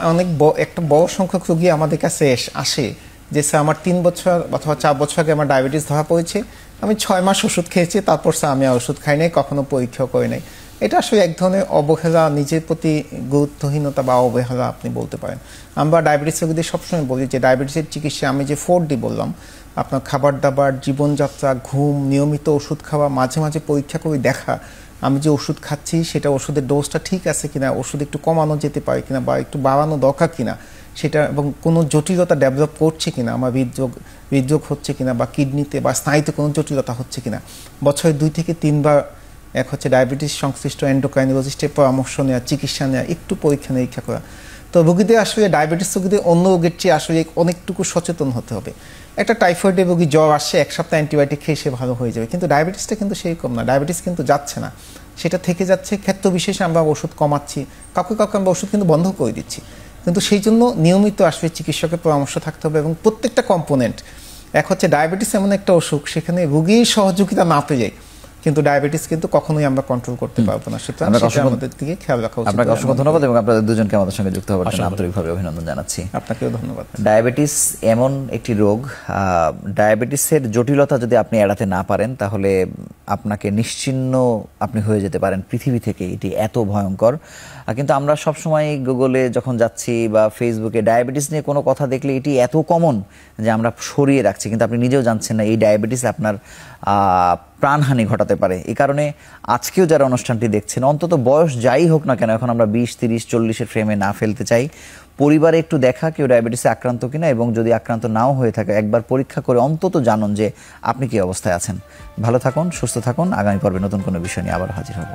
একটা বড় সংখ্যক রোগী আমাদের কাছে আসে যে স্যার আমার 3 বছর অথবা 4 বছর আগে আমার ডায়াবেটিস ধরা পড়েছে, আমি 6 মাস ওষুধ খেয়েছি, তারপর স্যার আমি ওষুধ খাই নাই, কখনো পরীক্ষা করে নাই। এটা আসলে এক ধরনের অবহেলা, নিজের প্রতি গুরুত্বহীনতা বা অবহেলা আপনি বলতে পারেন। আমরা ডায়াবেটিস রোগীদের সবসময় বলি যে ডায়াবেটিসের চিকিৎসা আমি যে 4D বললাম, আপনার খাবার দাবার, জীবনযাত্রা, ঘুম, নিয়মিত ওষুধ খাওয়া, মাঝে মাঝে পরীক্ষা করে দেখা আমি যে ওষুধ খাচ্ছি সেটা ওষুধের ডোজটা ঠিক আছে কিনা, ওষুধ একটু কমানো যেতে পারে কিনা বা একটু বাড়ানো দরকার কিনা সেটা, এবং কোনো জটিলতা ডেভেলপ করছে কিনা, আমার হৃদরোগ হচ্ছে কিনা বা কিডনিতে বা স্নায়ুতে কোনো জটিলতা হচ্ছে কিনা। বছরে 2 থেকে 3 বার এক হচ্ছে ডায়াবেটিস সংশ্লিষ্ট এন্ডোক্রাইনোলজিস্টের পরামর্শ নেওয়া, চিকিৎসা নেওয়া, একটু পরীক্ষা নিরীক্ষা করা। তো রোগীদের আসলে ডায়াবেটিস রোগীদের অন্য রোগের চেয়ে আসলে অনেকটুকু সচেতন হতে হবে। একটা টাইফয়েডের রোগী জ্বর আসছে, 1 সপ্তাহ অ্যান্টিবায়োটিক খেয়ে সে ভালো হয়ে যাবে, কিন্তু ডায়াবেটিসটা কিন্তু সেরকম না। ডায়াবেটিস কিন্তু যাচ্ছে না, সেটা থেকে যাচ্ছে। ক্ষেত্র বিশেষে আমরা ওষুধ কমাচ্ছি, কাউকে আমরা ওষুধ কিন্তু বন্ধ করে দিচ্ছি, কিন্তু সেই জন্য নিয়মিত আসলে চিকিৎসকের পরামর্শ থাকতে হবে। এবং প্রত্যেকটা কম্পোনেন্ট, এক হচ্ছে ডায়াবেটিস এমন একটা অসুখ সেখানে রোগীর সহযোগিতা না পেয়ে যায়, কিন্তু ডায়াবেটিস কিন্তু কখনোই আমরা কন্ট্রোল করতে পারবো না। সুতরাং আমাদের দিকে খেয়াল রাখা উচিত। আপনাকে অসংখ্য ধন্যবাদ এবং আপনাদের দুজনকে আমাদের সঙ্গে যুক্ত হওয়ার জন্য আন্তরিকভাবে অভিনন্দন জানাচ্ছি। আপনাকেও ধন্যবাদ। ডায়াবেটিস এমন একটি রোগ, ডায়াবেটিসের জটিলতা যদি আপনি এড়াতে না পারেন তাহলে আপনাকে নিশ্চিহ্ন আপনি হয়ে যেতে পারেন পৃথিবী থেকে, এটি এত ভয়ঙ্কর। কিন্তু আমরা সবসময় গুগলে যখন যাচ্ছি বা ফেসবুকে ডায়াবেটিস নিয়ে কোনো কথা দেখলে এটি এত কমন যে আমরা সরিয়ে রাখছি, কিন্তু আপনি নিজেও জানছেন না এই ডায়াবেটিস আপনার প্রাণহানি ঘটাতে পারে। এই কারণে আজকেও যারা অনুষ্ঠানটি দেখছেন, অন্তত বয়স যাই হোক না কেন, এখন আমরা 20, 30, 40-এর ফ্রেমে না ফেলতে চাই। পরিবারে একটু দেখা কেউ ডায়াবেটিসে আক্রান্ত কিনা, এবং যদি আক্রান্ত নাও হয়ে থাকে একবার পরীক্ষা করে অন্তত জানুন যে আপনি কি অবস্থায় আছেন। ভালো থাকুন, সুস্থ থাকুন। আগামী পর্বে নতুন কোনো বিষয় নিয়ে আবার হাজির হব।